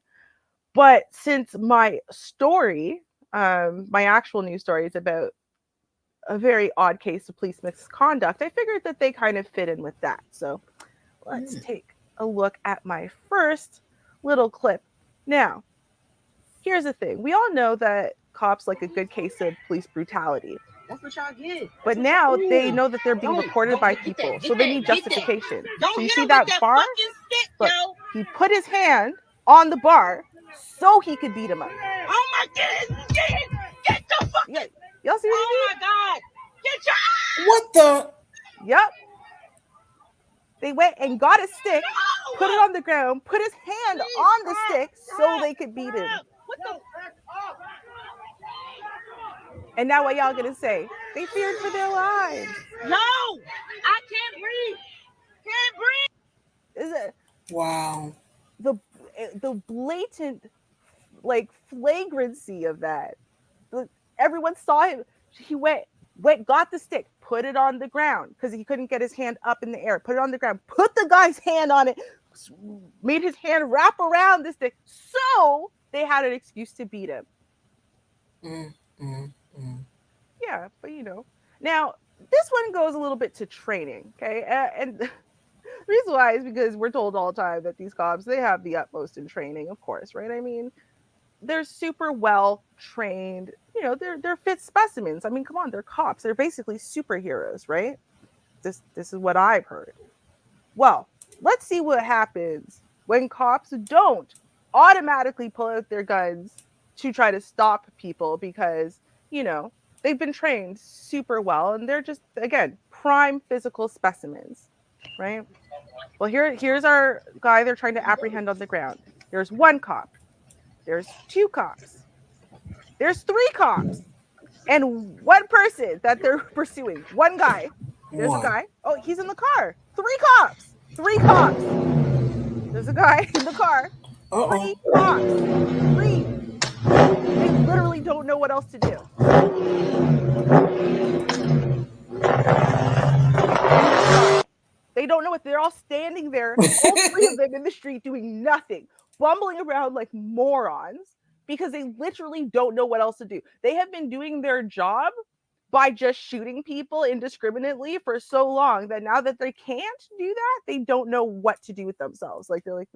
but since my story, my actual news story is about a very odd case of police misconduct, I figured that they kind of fit in with that. So let's take a look at my first little clip. Now, here's the thing. We all know that cops like a good case of police brutality. That's what y'all get. But now they know that they're being recorded by people, so they need justification. So you see that bar? Look, he put his hand on the bar so he could beat him up. Oh my goodness! Get the fuck! Yeah, y'all see what oh my god! Get your What the? Yep. They went and got a stick, put it on the ground, put his hand on the stick so they could beat him. What the? And now what y'all gonna say? They feared for their lives. No, I can't breathe. Can't breathe. Is it? Wow. The blatant like flagrancy of that. Everyone saw him. He went, got the stick, put it on the ground because he couldn't get his hand up in the air. Put it on the ground. Put the guy's hand on it. Made his hand wrap around the stick, so they had an excuse to beat him. Yeah, but you know. Now, this one goes a little bit to training, okay? And the reason why is because we're told all the time that these cops, they have the utmost in training, of course, right? I mean, they're super well trained. You know, they're fit specimens. I mean, come on, they're cops. They're basically superheroes, right? This is what I've heard. Well, let's see what happens when cops don't automatically pull out their guns to try to stop people because, you know, they've been trained super well and they're just, again, prime physical specimens, right? Well, here's our guy they're trying to apprehend on the ground. There's one cop. There's two cops. There's three cops. And one person that they're pursuing. One guy. There's a guy. Oh, he's in the car. Three cops. Three cops. There's a guy in the car. Three cops. Three. They literally don't know what else to do. They don't know what. They're all standing there, all three of them in the street doing nothing, bumbling around like morons because they literally don't know what else to do. They have been doing their job by just shooting people indiscriminately for so long that now that they can't do that, they don't know what to do with themselves. Like they're like,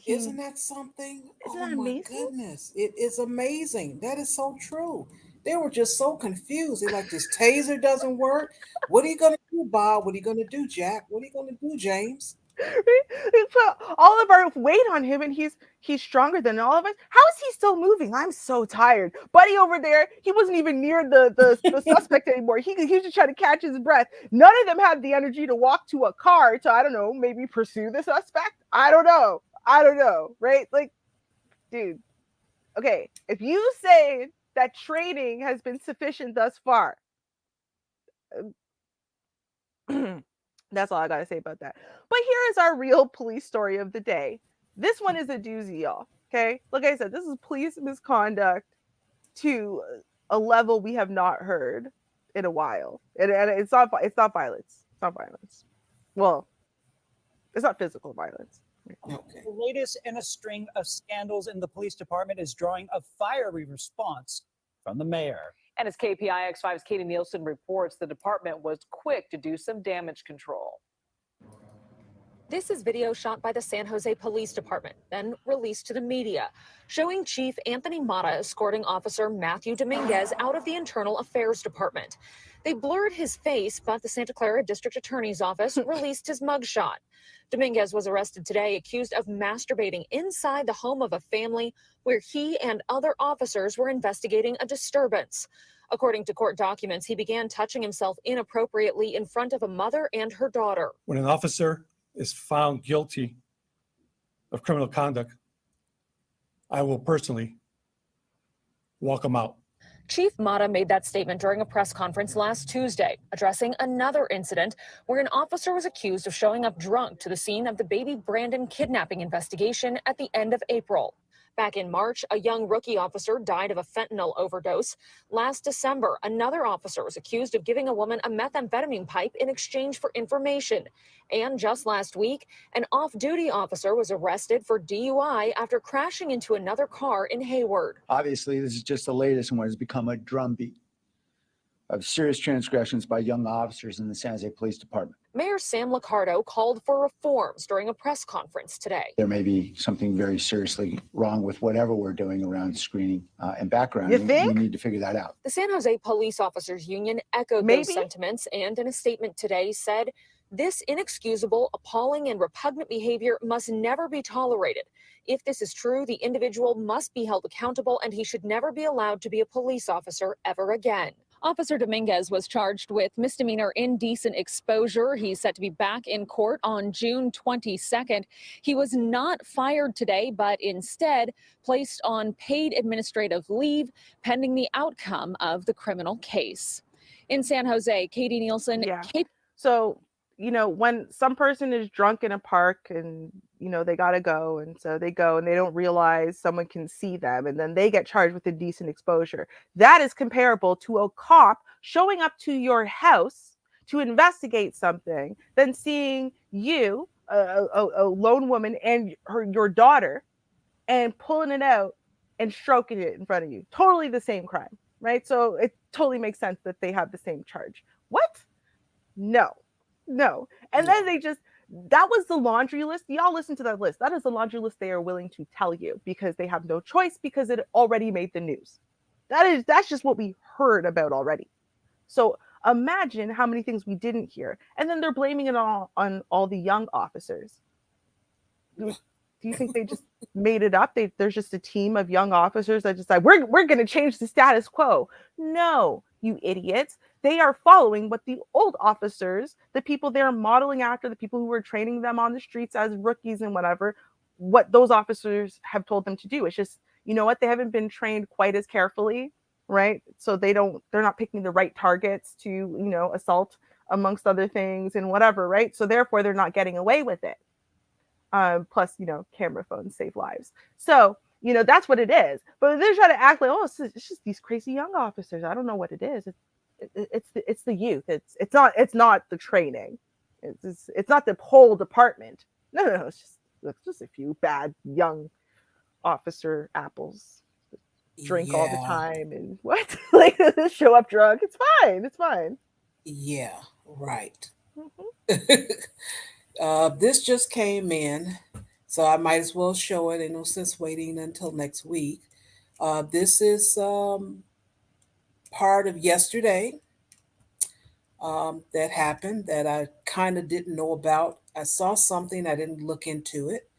isn't that something? Isn't Oh that my amazing? goodness. It is amazing. That is so true. They were just so confused. They're like, this taser doesn't work. What are you going to do, Bob? What are you going to do, Jack? What are you going to do, James? They put all of our weight on him, and he's stronger than all of us. How is he still moving? I'm so tired. Buddy over there, he wasn't even near the suspect anymore. He was just trying to catch his breath. None of them had the energy to walk to a car to, I don't know, maybe pursue the suspect. I don't know, right? Like, dude, okay, if you say that training has been sufficient thus far, that's all I gotta say about that. But here is our real police story of the day. This one is a doozy, y'all. Okay, like I said, this is police misconduct to a level we have not heard in a while, and it's not violence. It's not violence. Well, it's not physical violence. The latest in a string of scandals in the police department is drawing a fiery response from the mayor. And as KPIX5's Katie Nielsen reports, the department was quick to do some damage control. This is video shot by the San Jose Police Department, then released to the media, showing Chief Anthony Mata escorting Officer Matthew Dominguez out of the Internal Affairs Department. They blurred his face, but the Santa Clara District Attorney's Office released his mugshot. Dominguez was arrested today, accused of masturbating inside the home of a family where he and other officers were investigating a disturbance. According to court documents, he began touching himself inappropriately in front of a mother and her daughter. When an officer is found guilty of criminal conduct, I will personally walk him out. Chief Mata made that statement during a press conference last Tuesday, addressing another incident where an officer was accused of showing up drunk to the scene of the baby Brandon kidnapping investigation at the end of April. Back in March, a young rookie officer died of a fentanyl overdose. Last December, another officer was accused of giving a woman a methamphetamine pipe in exchange for information. And just last week, an off-duty officer was arrested for DUI after crashing into another car in Hayward. Obviously, this is just the latest in what has become a drumbeat of serious transgressions by young officers in the San Jose Police Department. Mayor Sam Liccardo called for reforms during a press conference today. There may be something very seriously wrong with whatever we're doing around screening and background. You think? We need to figure that out. The San Jose Police Officers Union echoed those sentiments and in a statement today said, "This inexcusable, appalling, and repugnant behavior must never be tolerated. If this is true, the individual must be held accountable and he should never be allowed to be a police officer ever again." Officer Dominguez was charged with misdemeanor indecent exposure. He's set to be back in court on June 22nd. He was not fired today, but instead placed on paid administrative leave pending the outcome of the criminal case. In San Jose, Katie Nielsen. Yeah. So, you know, when some person is drunk in a park and, you know, they got to go. And so they go and they don't realize someone can see them. And then they get charged with indecent exposure. That is comparable to a cop showing up to your house to investigate something, then seeing you, a lone woman and your daughter, and pulling it out and stroking it in front of you. Totally the same crime, right? So it totally makes sense that they have the same charge. What? No. And then that was the laundry list. Y'all listen to that list. That is the laundry list they are willing to tell you because they have no choice because it already made the news. That's just what we heard about already. So imagine how many things we didn't hear. And then they're blaming it all on all the young officers. Do you think they just made it up? There's just a team of young officers that decide we're going to change the status quo. No, you idiots. they are following what the old officers, the people they're modeling after, the people who were training them on the streets as rookies and whatever, what those officers have told them to do. It's just, you know what, they haven't been trained quite as carefully, right? So they're not picking the right targets to, assault amongst other things and whatever, right? So therefore they're not getting away with it. Plus, camera phones save lives. So, that's what it is. But they're trying to act like, oh, it's just these crazy young officers. I don't know what it is. It's the youth. It's not the training. It's not the whole department. No. It's just a few bad young officer apples. Drink all the time and what? Like show up drunk. It's fine. It's fine. Yeah, right. This just came in, so I might as well show it. Ain't no sense waiting until next week. This is part of yesterday that happened that I kind of didn't know about. I saw something, I didn't look into it,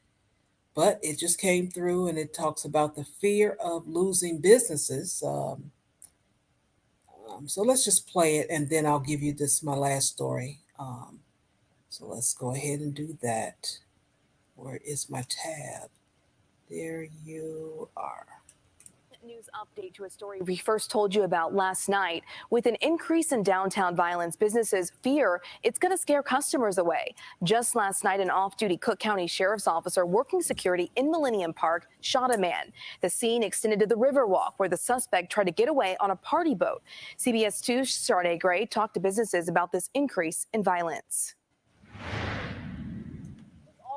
but it just came through and it talks about the fear of losing businesses. So let's just play it and then I'll give you my last story. So let's go ahead and do that. Where is my tab? There you are. News update to a story we first told you about last night. With an increase in downtown violence, businesses fear it's going to scare customers away. Just last night, an off-duty Cook County Sheriff's officer working security in Millennium Park shot a man. The scene extended to the Riverwalk, where the suspect tried to get away on a party boat. CBS 2's Sade Gray talked to businesses about this increase in violence.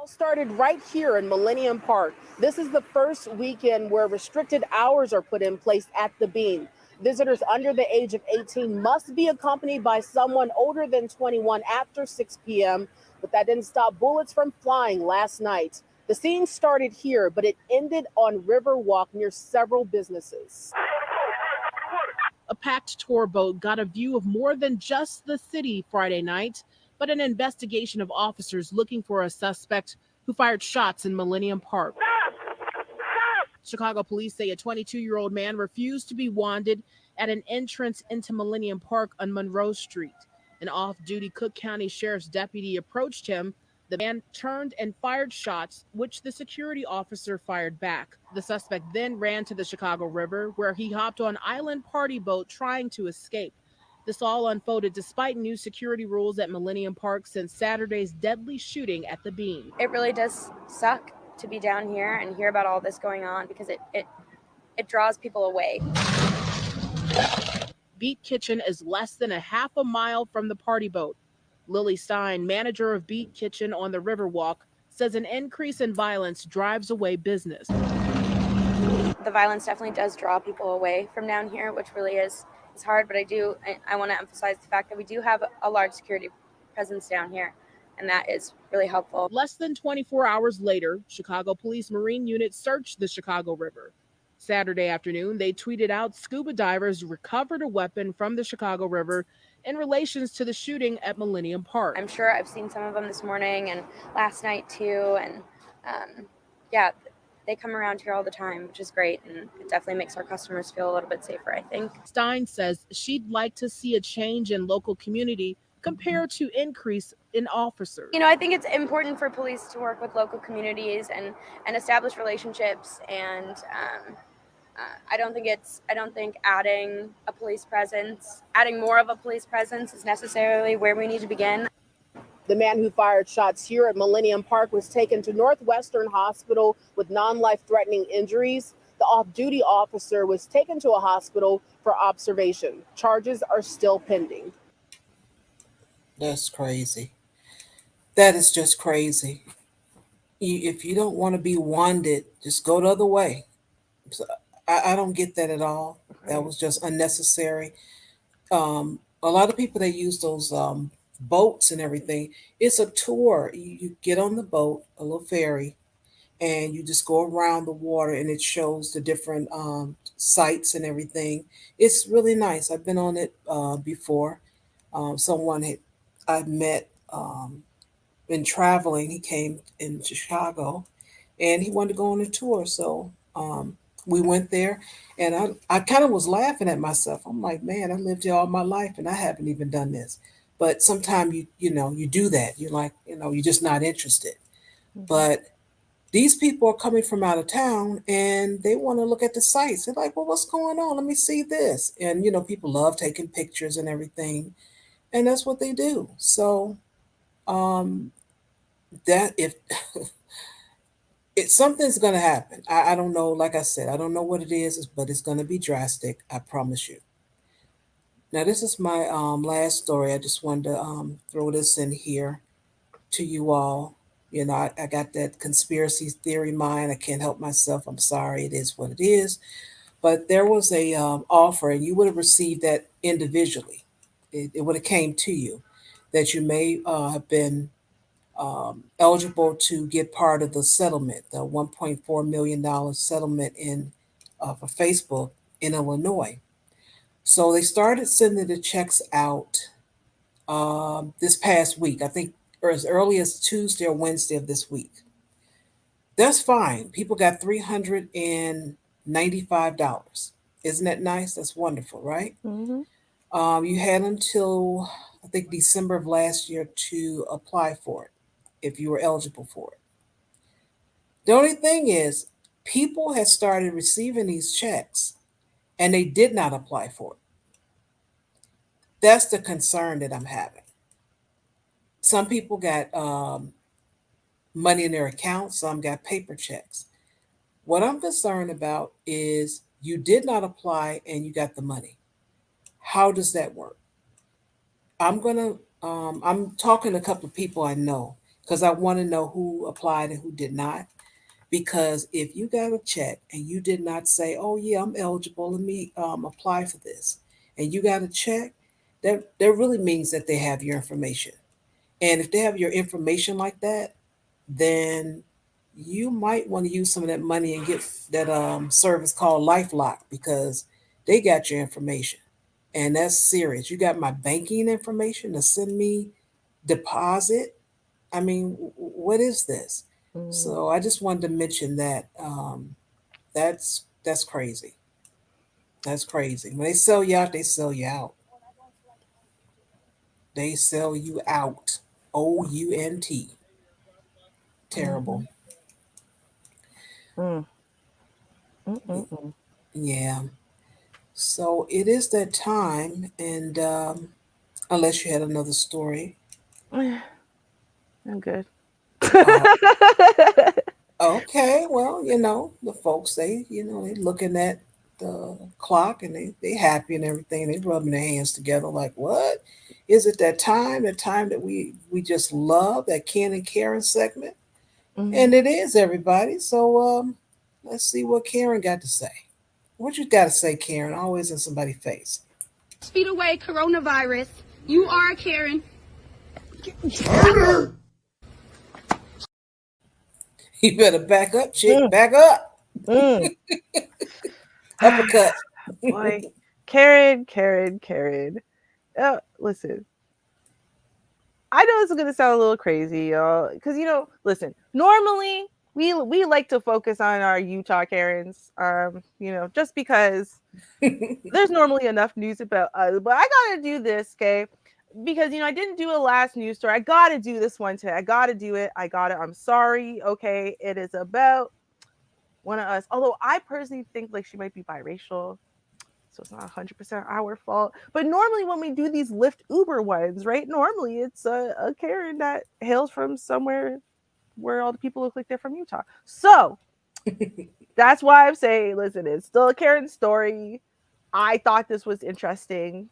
Started right here in Millennium Park. This is the first weekend where restricted hours are put in place at the Bean. Visitors under the age of 18 must be accompanied by someone older than 21 after 6 p.m., but that didn't stop bullets from flying last night. The scene started here, but it ended on Riverwalk near several businesses. A packed tour boat got a view of more than just the city Friday night, but an investigation of officers looking for a suspect who fired shots in Millennium Park. Chicago police say a 22-year-old man refused to be wanted at an entrance into Millennium Park on Monroe Street. An off-duty Cook County Sheriff's deputy approached him. The man turned and fired shots, which the security officer fired back. The suspect then ran to the Chicago River, where he hopped on an island party boat trying to escape. This all unfolded despite new security rules at Millennium Park since Saturday's deadly shooting at the Bean. It really does suck to be down here and hear about all this going on because it draws people away. Beat Kitchen is less than a half a mile from the party boat. Lily Stein, manager of Beat Kitchen on the Riverwalk, says an increase in violence drives away business. The violence definitely does draw people away from down here, which really is hard, but I want to emphasize the fact that we do have a large security presence down here, and that is really helpful. Less than 24 hours later, Chicago Police Marine units searched the Chicago River. Saturday afternoon, they tweeted out scuba divers recovered a weapon from the Chicago River in relations to the shooting at Millennium Park. I'm sure I've seen some of them this morning and last night too, and yeah, they come around here all the time, which is great, and it definitely makes our customers feel a little bit safer, I think. Stein says she'd like to see a change in local community compared to increase in officers. I think it's important for police to work with local communities and establish relationships, and I don't think adding more of a police presence is necessarily where we need to begin. The man who fired shots here at Millennium Park was taken to Northwestern Hospital with non-life-threatening injuries. The off-duty officer was taken to a hospital for observation. Charges are still pending. That's crazy. That is just crazy. If you don't want to be wanded, just go the other way. So I don't get that at all. That was just unnecessary. A lot of people, they use those boats and everything. It's a tour. You get on the boat, a little ferry, and you just go around the water and it shows the different sites and everything. It's really nice. I've been on it before. Someone I met in traveling, he came in Chicago and he wanted to go on a tour. So We went there, and I kind of was laughing at myself. I'm like, man, I lived here all my life, and I haven't even done this. But sometimes you do that. You're like, you're just not interested. But these people are coming from out of town, and they want to look at the sites. They're like, well, what's going on? Let me see this. And people love taking pictures and everything, and that's what they do. So um, that if something's going to happen. I don't know. Like I said, I don't know what it is, but it's going to be drastic. I promise you. Now, this is my last story. I just wanted to throw this in here to you all. I got that conspiracy theory mind. I can't help myself. I'm sorry. It is what it is. But there was a offer, and you would have received that individually. It would have came to you that you may have been eligible to get part of the settlement, the $1.4 million settlement for Facebook in Illinois. So they started sending the checks out this past week. I think or as early as Tuesday or Wednesday of this week. That's fine. People got $395. Isn't that nice? That's wonderful, right? You had until I think December of last year to apply for it if you were eligible for it. The only thing is, people had started receiving these checks and they did not apply for it. That's the concern that I'm having. Some people got money in their account, some got paper checks. What I'm concerned about is you did not apply and you got the money. How does that work? I'm talking to a couple of people I know because I want to know who applied and who did not. Because if you got a check and you did not say, "Oh yeah, I'm eligible, let me apply for this," and you got a check, that really means that they have your information. And if they have your information like that, then you might want to use some of that money and get that service called LifeLock because they got your information, and that's serious. You got my banking information to send me deposit. I mean, what is this? So I just wanted to mention that that's crazy. That's crazy. When they sell you out, they sell you out. They sell you out. OUNT. Terrible. Yeah. So it is that time, and unless you had another story. I'm good. Okay, well, the folks they looking at the clock and they happy and everything. They rubbing their hands together like, what? Is it that time? The time that we just love that Ken and Karen segment? And it is, everybody. So let's see what Karen got to say. What you got to say, Karen? Always in somebody's face. 6 feet away, coronavirus. You are Karen. You better back up, chick. Back up. Uppercut. Boy, Karen. Listen. I know this is gonna sound a little crazy, y'all, because listen. Normally, we like to focus on our Utah Karens, just because there's normally enough news about us. But I gotta do this, okay? Because I didn't do a last news story. I gotta do this one today. I gotta do it. I'm sorry. Okay, it is about one of us. Although I personally think like she might be biracial, so it's not 100% our fault. But normally when we do these Lyft Uber ones, right? Normally it's a Karen that hails from somewhere where all the people look like they're from Utah. So that's why I'm saying, listen, it's still a Karen story. I thought this was interesting.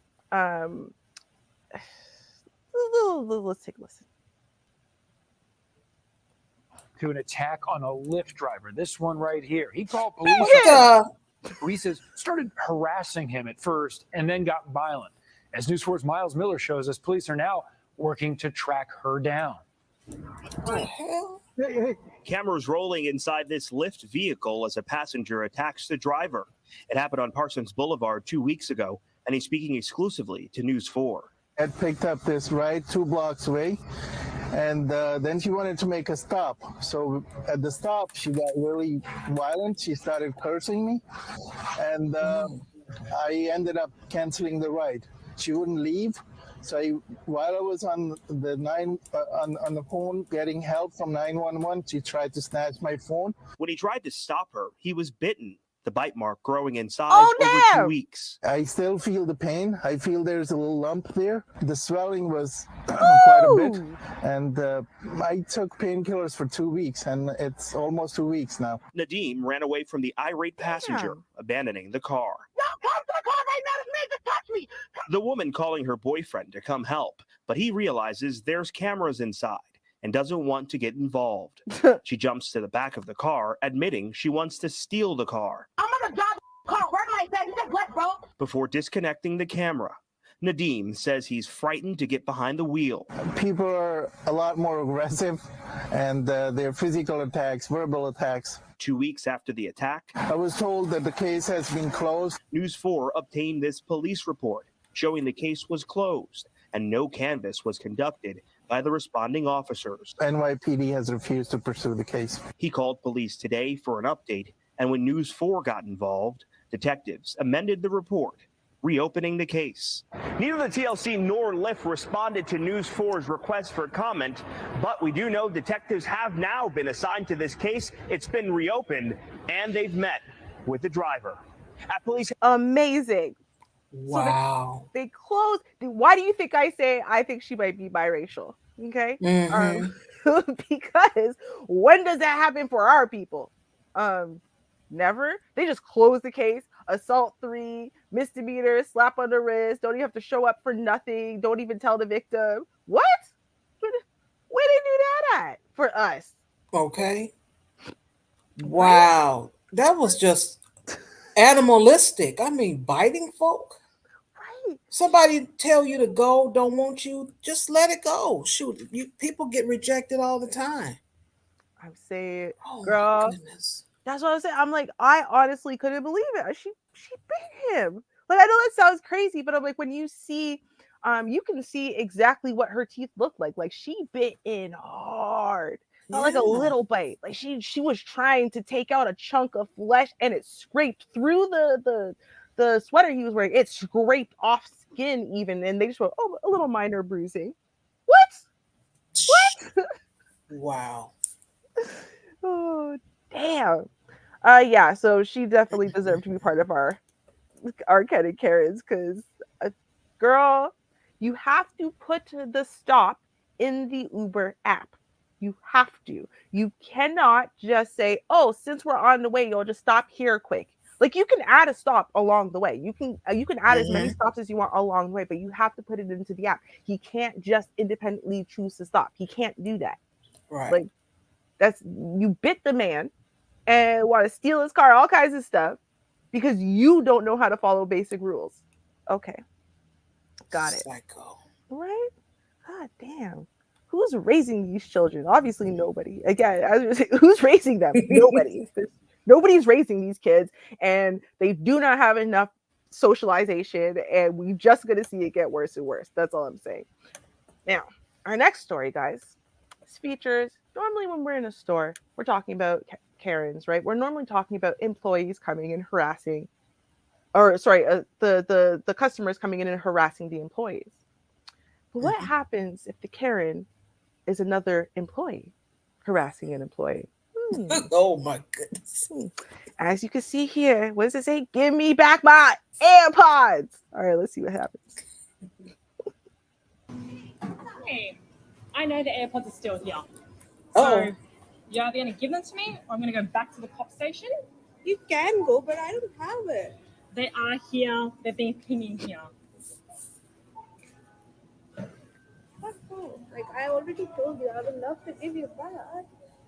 Let's take a listen. To an attack on a Lyft driver. This one right here. He called police. Police started harassing him at first and then got violent. As News 4's Miles Miller shows us, police are now working to track her down. Cameras rolling inside this Lyft vehicle as a passenger attacks the driver. It happened on Parsons Boulevard 2 weeks ago, and he's speaking exclusively to News 4. I picked up this ride 2 blocks away, And then she wanted to make a stop. So at the stop, she got really violent. She started cursing me. And I ended up canceling the ride. She wouldn't leave. So while I was on the on the phone getting help from 911, she tried to snatch my phone. When he tried to stop her, he was bitten, the bite mark growing in size over 2 weeks. I still feel the pain. I feel there's a little lump there. The swelling was quite a bit. And I took painkillers for 2 weeks, and it's almost 2 weeks now. Nadim ran away from the irate passenger, abandoning the car. The woman calling her boyfriend to come help, but he realizes there's cameras inside and doesn't want to get involved. She jumps to the back of the car, admitting she wants to steal the car. I'm gonna drive the car right like that. You said what, bro? Before disconnecting the camera, Nadim says he's frightened to get behind the wheel. People are a lot more aggressive, and their physical attacks, verbal attacks. 2 weeks after the attack, I was told that the case has been closed. News 4 obtained this police report showing the case was closed and no canvass was conducted by the responding officers. NYPD has refused to pursue the case. He called police today for an update, and when News 4 got involved, detectives amended the report, reopening the case. Neither the TLC nor Lyft responded to News 4's request for comment, but we do know detectives have now been assigned to this case. It's been reopened, and they've met with the driver. At police. Amazing. Wow. So they closed. Why do you think I say I think she might be biracial? Okay. Because when does that happen for our people? Never. They just close the case. Assault 3, misdemeanor, slap on the wrist. Don't even have to show up for nothing. Don't even tell the victim. What? Where they do that at for us? Okay. Wow. That was just animalistic. I mean, biting folk. Right. Somebody tell you to go, don't want you, just let it go. Shoot, people get rejected all the time. I'm saying, Oh, girl. my goodness. That's what I'm saying. I'm like, I honestly couldn't believe it. She bit him. Like, I know that sounds crazy, but I'm like, when you see, you can see exactly what her teeth look like. Like, she bit in hard. Not like a little bite. Like she was trying to take out a chunk of flesh, and it scraped through the sweater he was wearing. It scraped off skin even, and they just went, oh, a little minor bruising. What? Wow. Oh, damn. Yeah, so she definitely deserved to be part of our Ken and Karens, because girl, you have to put the stop in the Uber app. You have to. You cannot just say, oh, since we're on the way, you'll just stop here quick. Like, you can add a stop along the way. You can add as many stops as you want along the way, but you have to put it into the app. He can't just independently choose to stop. He can't do that. Right. Like, you bit the man and want to steal his car, all kinds of stuff, because you don't know how to follow basic rules. Okay. Got it. Psycho. Right? God damn. Who's raising these children? Obviously nobody. Again, I was gonna say, who's raising them? Nobody. Nobody's raising these kids, and they do not have enough socialization, and we're just gonna see it get worse and worse. That's all I'm saying. Now, our next story, guys, features, normally when we're in a store, we're talking about Karens, right? We're normally talking about employees coming and harassing, or sorry, the customers coming in and harassing the employees. But what happens if the Karen is another employee harassing an employee? Oh my goodness. As you can see here, what does it say? Give me back my AirPods. All right, let's see what happens. Hey, I know the AirPods are still here. Oh. So you're either going to give them to me or I'm going to go back to the cop station. You can go, but I don't have it. They are here. They've been pinging here. What for? Like, I already told you, I would love to give you back.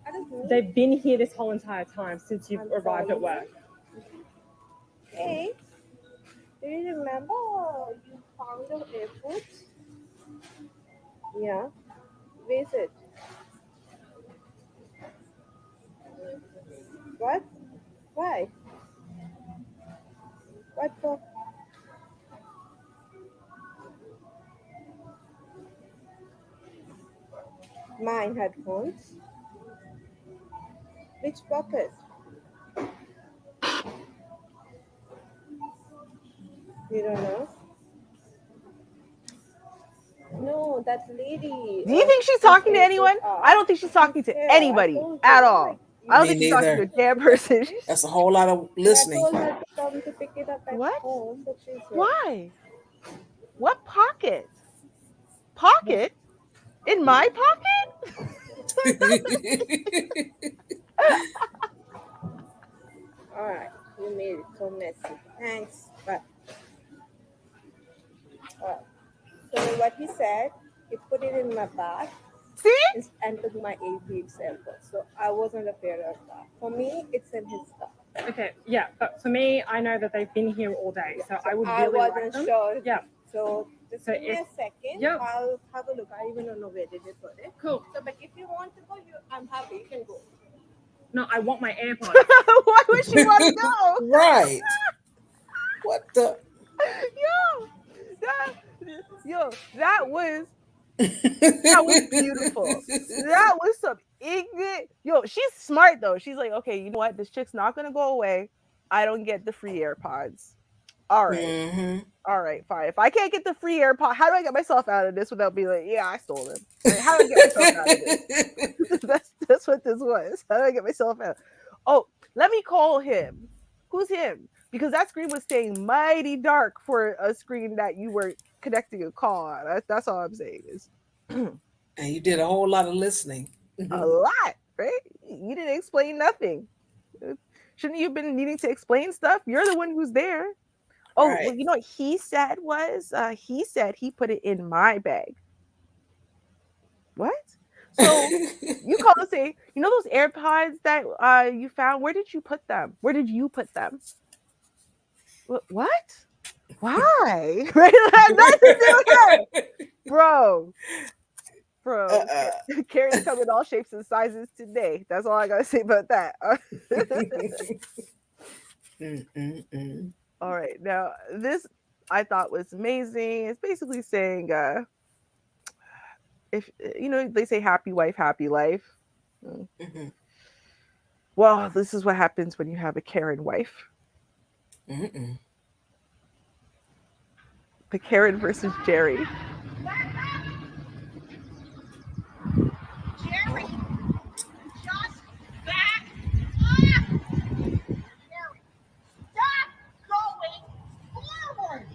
I don't know. They've been here this whole entire time since you've arrived at work. Hey, do you remember you found the AirPods? Yeah. Where is it? What? Why? What for? Mine headphones. Which pocket? You don't know? No, that lady. Do you think she's whose talking to AirPods anyone? are. I don't think she's talking to Yeah, I anybody told at you, all. like, I don't Me think she's talking to neither. a damn person. That's a whole lot of I listening. told her to come to pick it up at What? home, but she's here. Why? What pocket? Pocket? In my pocket? All right, you made it so messy. Thanks, but so what he said, he put it in my bag. See? And took my AP example. So I wasn't afraid of that. For me, it's in his stuff. Okay, yeah, but for me, I know that they've been here all day, so I would I really like wasn't them. sure. Yeah. So just So give me a if- second. Yep. I'll have a look. I even don't know where did they put it. Cool. So, but if you want to go, I'm happy. You can go. No, I want my AirPods. Why would she want to go? Right. What the? That was beautiful. That was some ignorant. She's smart though. She's like, okay, you know what? This chick's not gonna go away. I don't get the free AirPods. All right. Mm-hmm. All right, fine. If I can't get the free AirPod, how do I get myself out of this without being like, yeah, I stole them? Like, how do I get myself out of this? that's what this was. How do I get myself out? Oh, let me call him. Who's him? Because that screen was staying mighty dark for a screen that you were connecting a call on. That's all I'm saying is. And you did a whole lot of listening. A lot, right? You didn't explain nothing. Shouldn't you have been needing to explain stuff? You're the one who's there. Oh, Right. well, you know what he said was? He said he put it in my bag. What? So you call and say, you know those AirPods that you found? Where did you put them? Where did you put them? What? Why? Right? Nothing to do with her. Bro. Karen's come in all shapes and sizes today. That's all I gotta say about that. All right, now this I thought was amazing. It's basically saying, if you know, they say happy wife, happy life. Mm-hmm. Well, this is what happens when you have a Karen wife. Mm-mm. The Karen versus Jerry. Jerry, just back up. Jerry, stop going forward.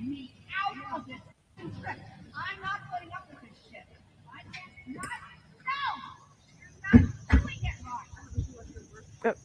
Me out of this. I'm not putting up with this shit. I can't. No, you're not doing it right.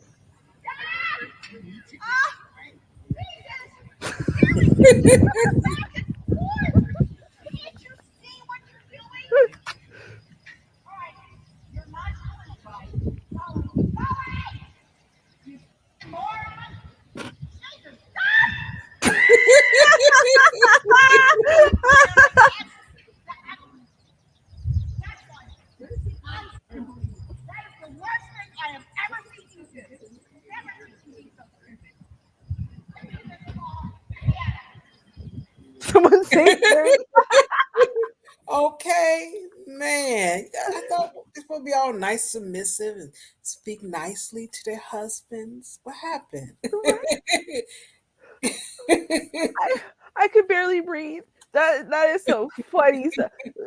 Someone say Jerry. Okay, man. I thought it's supposed to be all nice, submissive, and speak nicely to their husbands. What happened? I could barely breathe. That is so funny.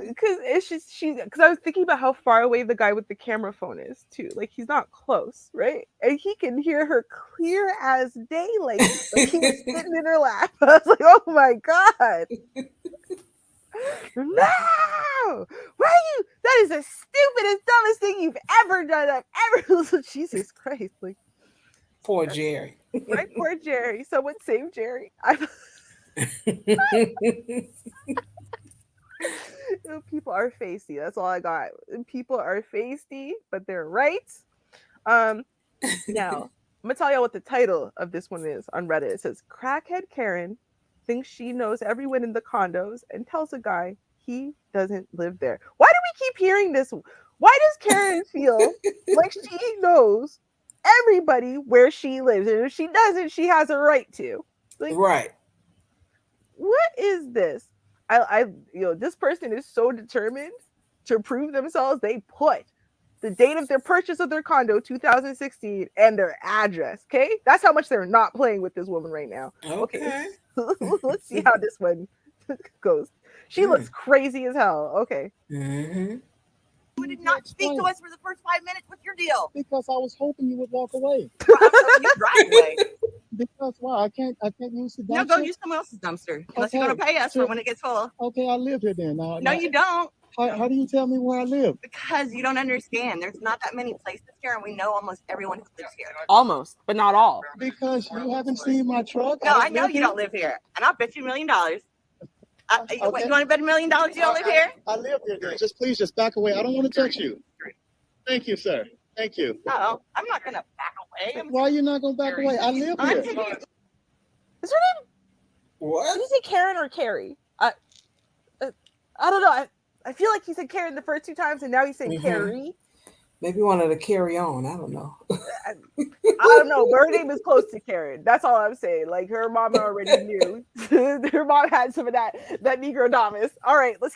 Because it's just because I was thinking about how far away the guy with the camera phone is too. Like he's not close, right? And he can hear her clear as daylight. Like he was sitting in her lap. I was like, oh my god. No! Why are you? That is the stupidest, dumbest thing you've ever done. I've ever. Jesus Christ! Like poor Jerry. Right, poor Jerry. Someone save Jerry. People are feisty. That's all I got. People are feisty, but they're right. Now I'm gonna tell you what the title of this one is on Reddit. It says crackhead Karen thinks she knows everyone in the condos and tells a guy he doesn't live there. Why do we keep hearing this? Why does Karen feel like she knows everybody where she lives? And if she doesn't, she has a right to. Like, right. What is this? This person is so determined to prove themselves. They put the date of their purchase of their condo, 2016, and their address. Okay, that's how much they're not playing with this woman right now. Okay. Let's see how this one goes. She looks crazy as hell. Okay. You did not speak to us for the first 5 minutes. What's your deal? Because I was hoping you would walk away. I'm hoping you drive away. Because why? I can't use the dumpster. No, go use someone else's dumpster. Unless you're going to pay us for when it gets full. Okay, I live here then. No, you don't. How do you tell me where I live? Because you don't understand. There's not that many places here, and we know almost everyone who lives here. Almost, but not all. Because you haven't seen my truck. No, I know you don't live here, and I'll bet you $1 million. Wait, you want to bet $1 million you don't live here? I live here then. Just back away. I don't want to touch you. Thank you, sir. Thank you. No, I'm not going to back away. Why are you not going to back away? I live here. Is her name? What? Did you say Karen or Carrie? I don't know. I feel like he said Karen the first 2 times, and now he's saying Carrie. Maybe wanted to carry on. I don't know. I don't know. But her name is close to Karen. That's all I'm saying. Like her mama already knew. Her mom had some of that Negrodamus. All right, let's.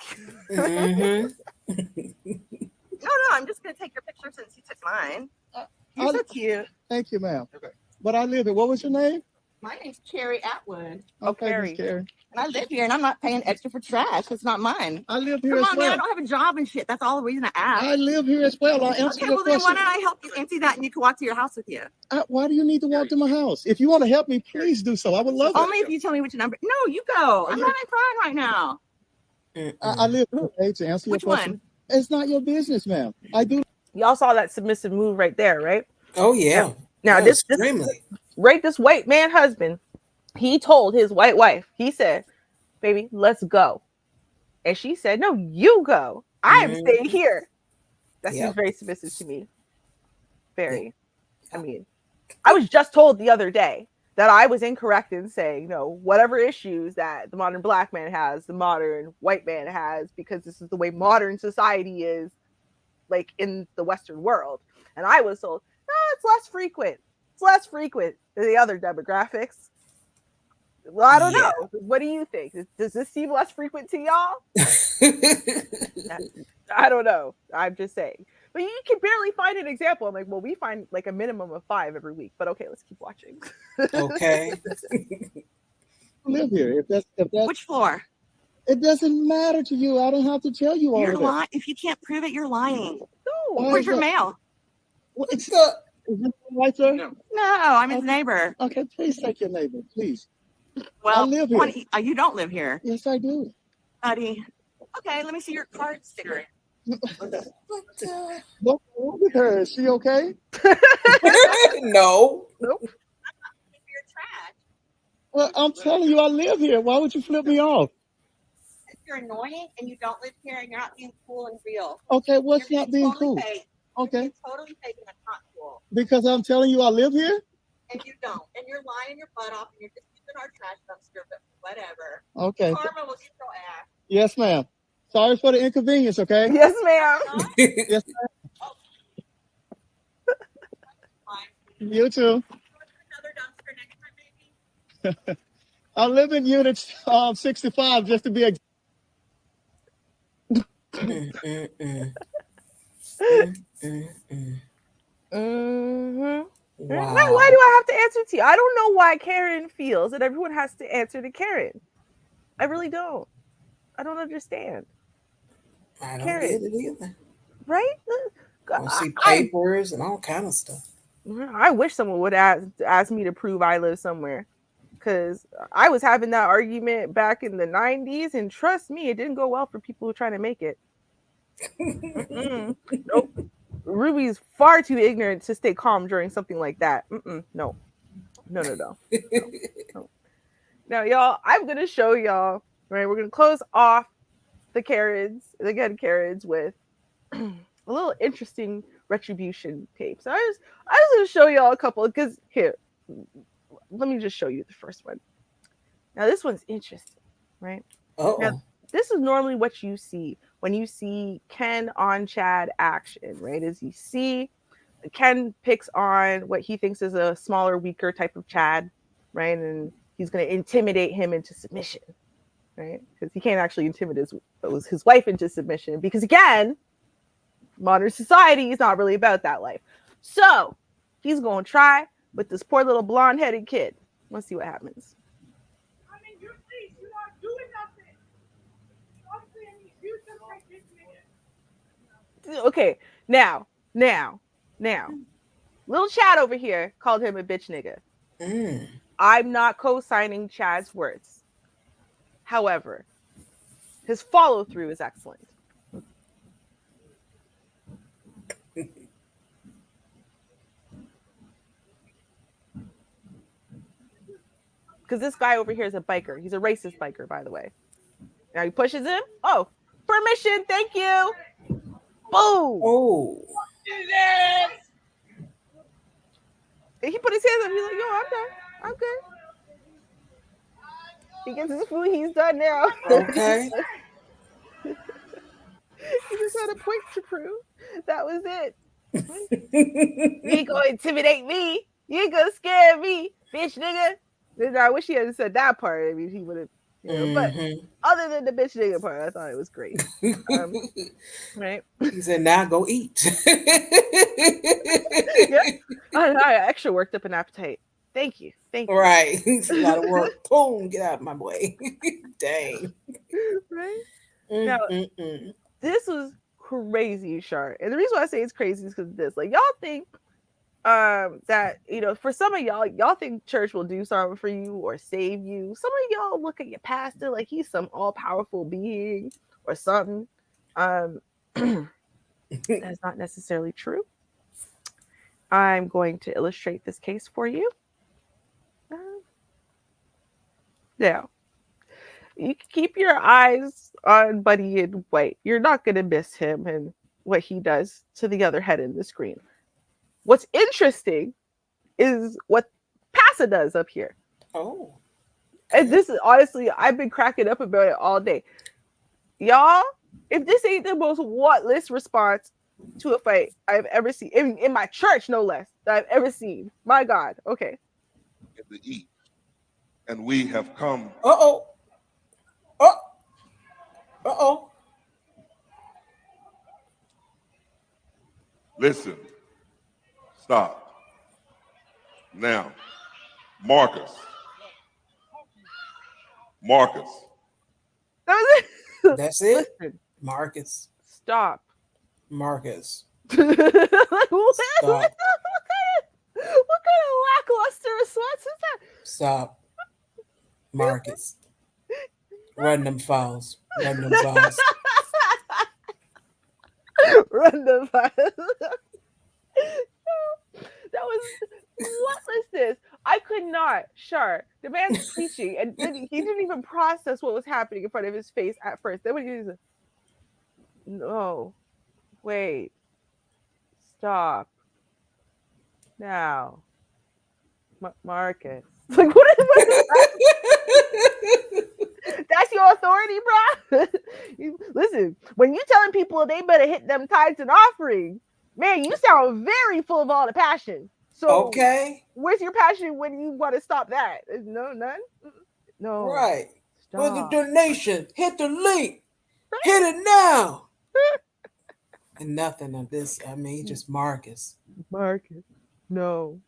No, I'm just going to take your picture since you took mine. You're so cute. Thank you, ma'am. Okay. But I live here. What was your name? My name's Carrie Atwood. Okay, Miss Carrie. And I live here, and I'm not paying extra for trash. It's not mine. I live here Come as on, well. man. I don't have a job and shit. That's all the reason I asked. I live here as well. I'll answer Okay, your well, then question. why don't I help you empty that, and you can walk to your house with you? Why do you need to walk to my house? If you want to help me, please do so. I would love it. Only if you tell me which number. No, you go. I'm not crying right now. I live here, okay, to answer your question. One? It's not your business, ma'am. I do. Y'all saw that submissive move right there, right? Oh yeah. Now this white man husband, he told his white wife, he said, "Baby, let's go," and she said, "No, you go. I am staying here." That seems very submissive to me. Very. I mean, I was just told the other day that I was incorrect in saying, no, whatever issues that the modern black man has, the modern white man has, because this is the way modern society is, like in the Western world. And I was told, no, it's less frequent. It's less frequent than the other demographics. Well, I don't know. What do you think? Does this seem less frequent to y'all? I don't know. I'm just saying. But you can barely find an example. I'm like, well, we find like a minimum of 5 every week. But okay, let's keep watching. Okay. Live here. If that's Which floor? It doesn't matter to you. I don't have to tell you all You're of that. lying. If you can't prove it, you're lying. Why Where's is your that? mail? Is this right, sir? No, I'm his neighbor. Okay, please take your neighbor, please. Well, I live here. You don't live here. Yes, I do. Buddy. Okay, let me see your card sticker. What's wrong with her? Is she okay? No. Nope. Well, I'm telling you, I live here. Why would you flip me off? You're annoying and you don't live here and you're not being cool and real. Okay, what's You're not being totally cool? fake. Okay. You're totally fake and it's not cool. Because I'm telling you, I live here? And you don't. And you're lying your butt off and you're just using our trash dumpster, but whatever. Okay. Karma will get your ass. Yes, ma'am. Sorry for the inconvenience, okay? Yes, ma'am. Yes, ma'am. You too. I live in unit 65, just to be exact. Wow. Why do I have to answer to you? I don't know why Karen feels that everyone has to answer to Karen. I really don't. I don't understand. I don't Karen. get it either. Right? I see papers and all kind of stuff. I wish someone would ask me to prove I live somewhere. Because I was having that argument back in the 90s, and trust me, it didn't go well for people who are trying to make it. Nope. Ruby's far too ignorant to stay calm during something like that. No. No. Now, y'all, I'm going to show y'all, right? We're going to close off the Karens with a little interesting retribution tape. So I was going to show y'all a couple, because here, let me just show you the first one. Now, this one's interesting, right? Now, this is normally what you see when you see Ken on Chad action, right? As you see, Ken picks on what he thinks is a smaller, weaker type of Chad, right? And he's going to intimidate him into submission. right? Because he can't actually intimidate his wife into submission because, again, modern society is not really about that life. So he's going to try with this poor little blonde-headed kid. Let's see what happens. I mean, you're not doing nothing. You just like this nigga. Okay, now, little Chad over here called him a bitch nigga. I'm not co-signing Chad's words. However, his follow-through is excellent. Because this guy over here is a biker. He's a racist biker, by the way. Now he pushes him. Oh, permission. Thank you. Boom. Oh. And he put his hands up. He's like, yo, I'm good. He gets his food. He's done now. Okay. He just had a point to prove. That was it. You ain't gonna intimidate me. You ain't gonna scare me, bitch nigga. I wish he hadn't said that part. I mean, he would have, but other than the bitch nigga part, I thought it was great. Right? He said, now go eat. Yeah. I actually worked up an appetite. Thank you. Right. It's a lot of work. Boom, get out of my way. Dang. Right? Now, this was crazy, Char. And the reason why I say it's crazy is because of this. Like, y'all think that, for some of y'all think church will do something for you or save you. Some of y'all look at your pastor like he's some all-powerful being or something. That's not necessarily true. I'm going to illustrate this case for you. Now, you can keep your eyes on Buddy in White. You're not going to miss him and what he does to the other head in the screen. What's interesting is what Pasa does up here. Oh. And this is honestly, I've been cracking up about it all day. Y'all, if this ain't the most whatless response to a fight I've ever seen, in my church, no less, that I've ever seen. My God. Okay. To eat. And we have come. Listen. Stop. Now, Marcus. That was it. That's it. Listen. Marcus. Stop. Marcus. What kind of lackluster response is that? Stop. Marcus. Run them files. Run them files. Run the files. That was, what was this? I could not. Sure, the man's preaching, and then he didn't even process what was happening in front of his face at first. Then when he was like, no, wait, stop, now, Marcus. Like, what is that? That's your authority, bro. Listen, when you telling people they better hit them tithes and offerings, man, you sound very full of all the passion. So, okay, where's your passion when you want to stop that? No, none. No. Right. Stop. For the donation, hit the link. Hit it now. And nothing of this. I mean, just Marcus. Marcus. No.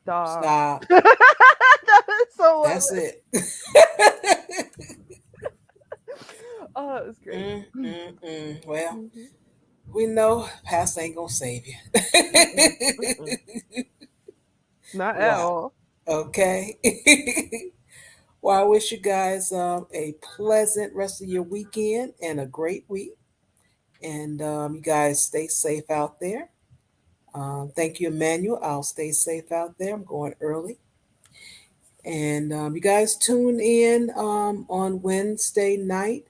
Stop. Stop. So that's it. Oh, it was great. Well, we know Pastor ain't gonna save you. Not at all. Okay. Well, I wish you guys a pleasant rest of your weekend and a great week. And you guys stay safe out there. Thank you, Emmanuel. I'll stay safe out there. I'm going early. And you guys tune in on Wednesday night,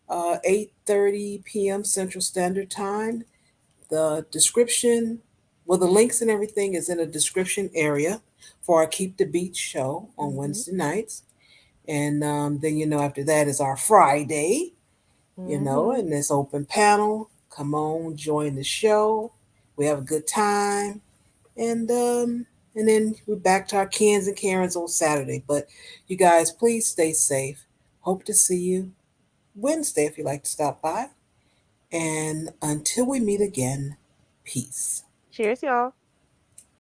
8:30 p.m. Central Standard Time. The description, well, the links and everything is in the description area for our Keep the Beat show on Wednesday nights. And then, after that is our Friday, and this open panel. Come on, join the show. We have a good time. And then we're back to our Kens and Karens on Saturday. But you guys, please stay safe. Hope to see you Wednesday if you'd like to stop by. And until we meet again, peace. Cheers, y'all.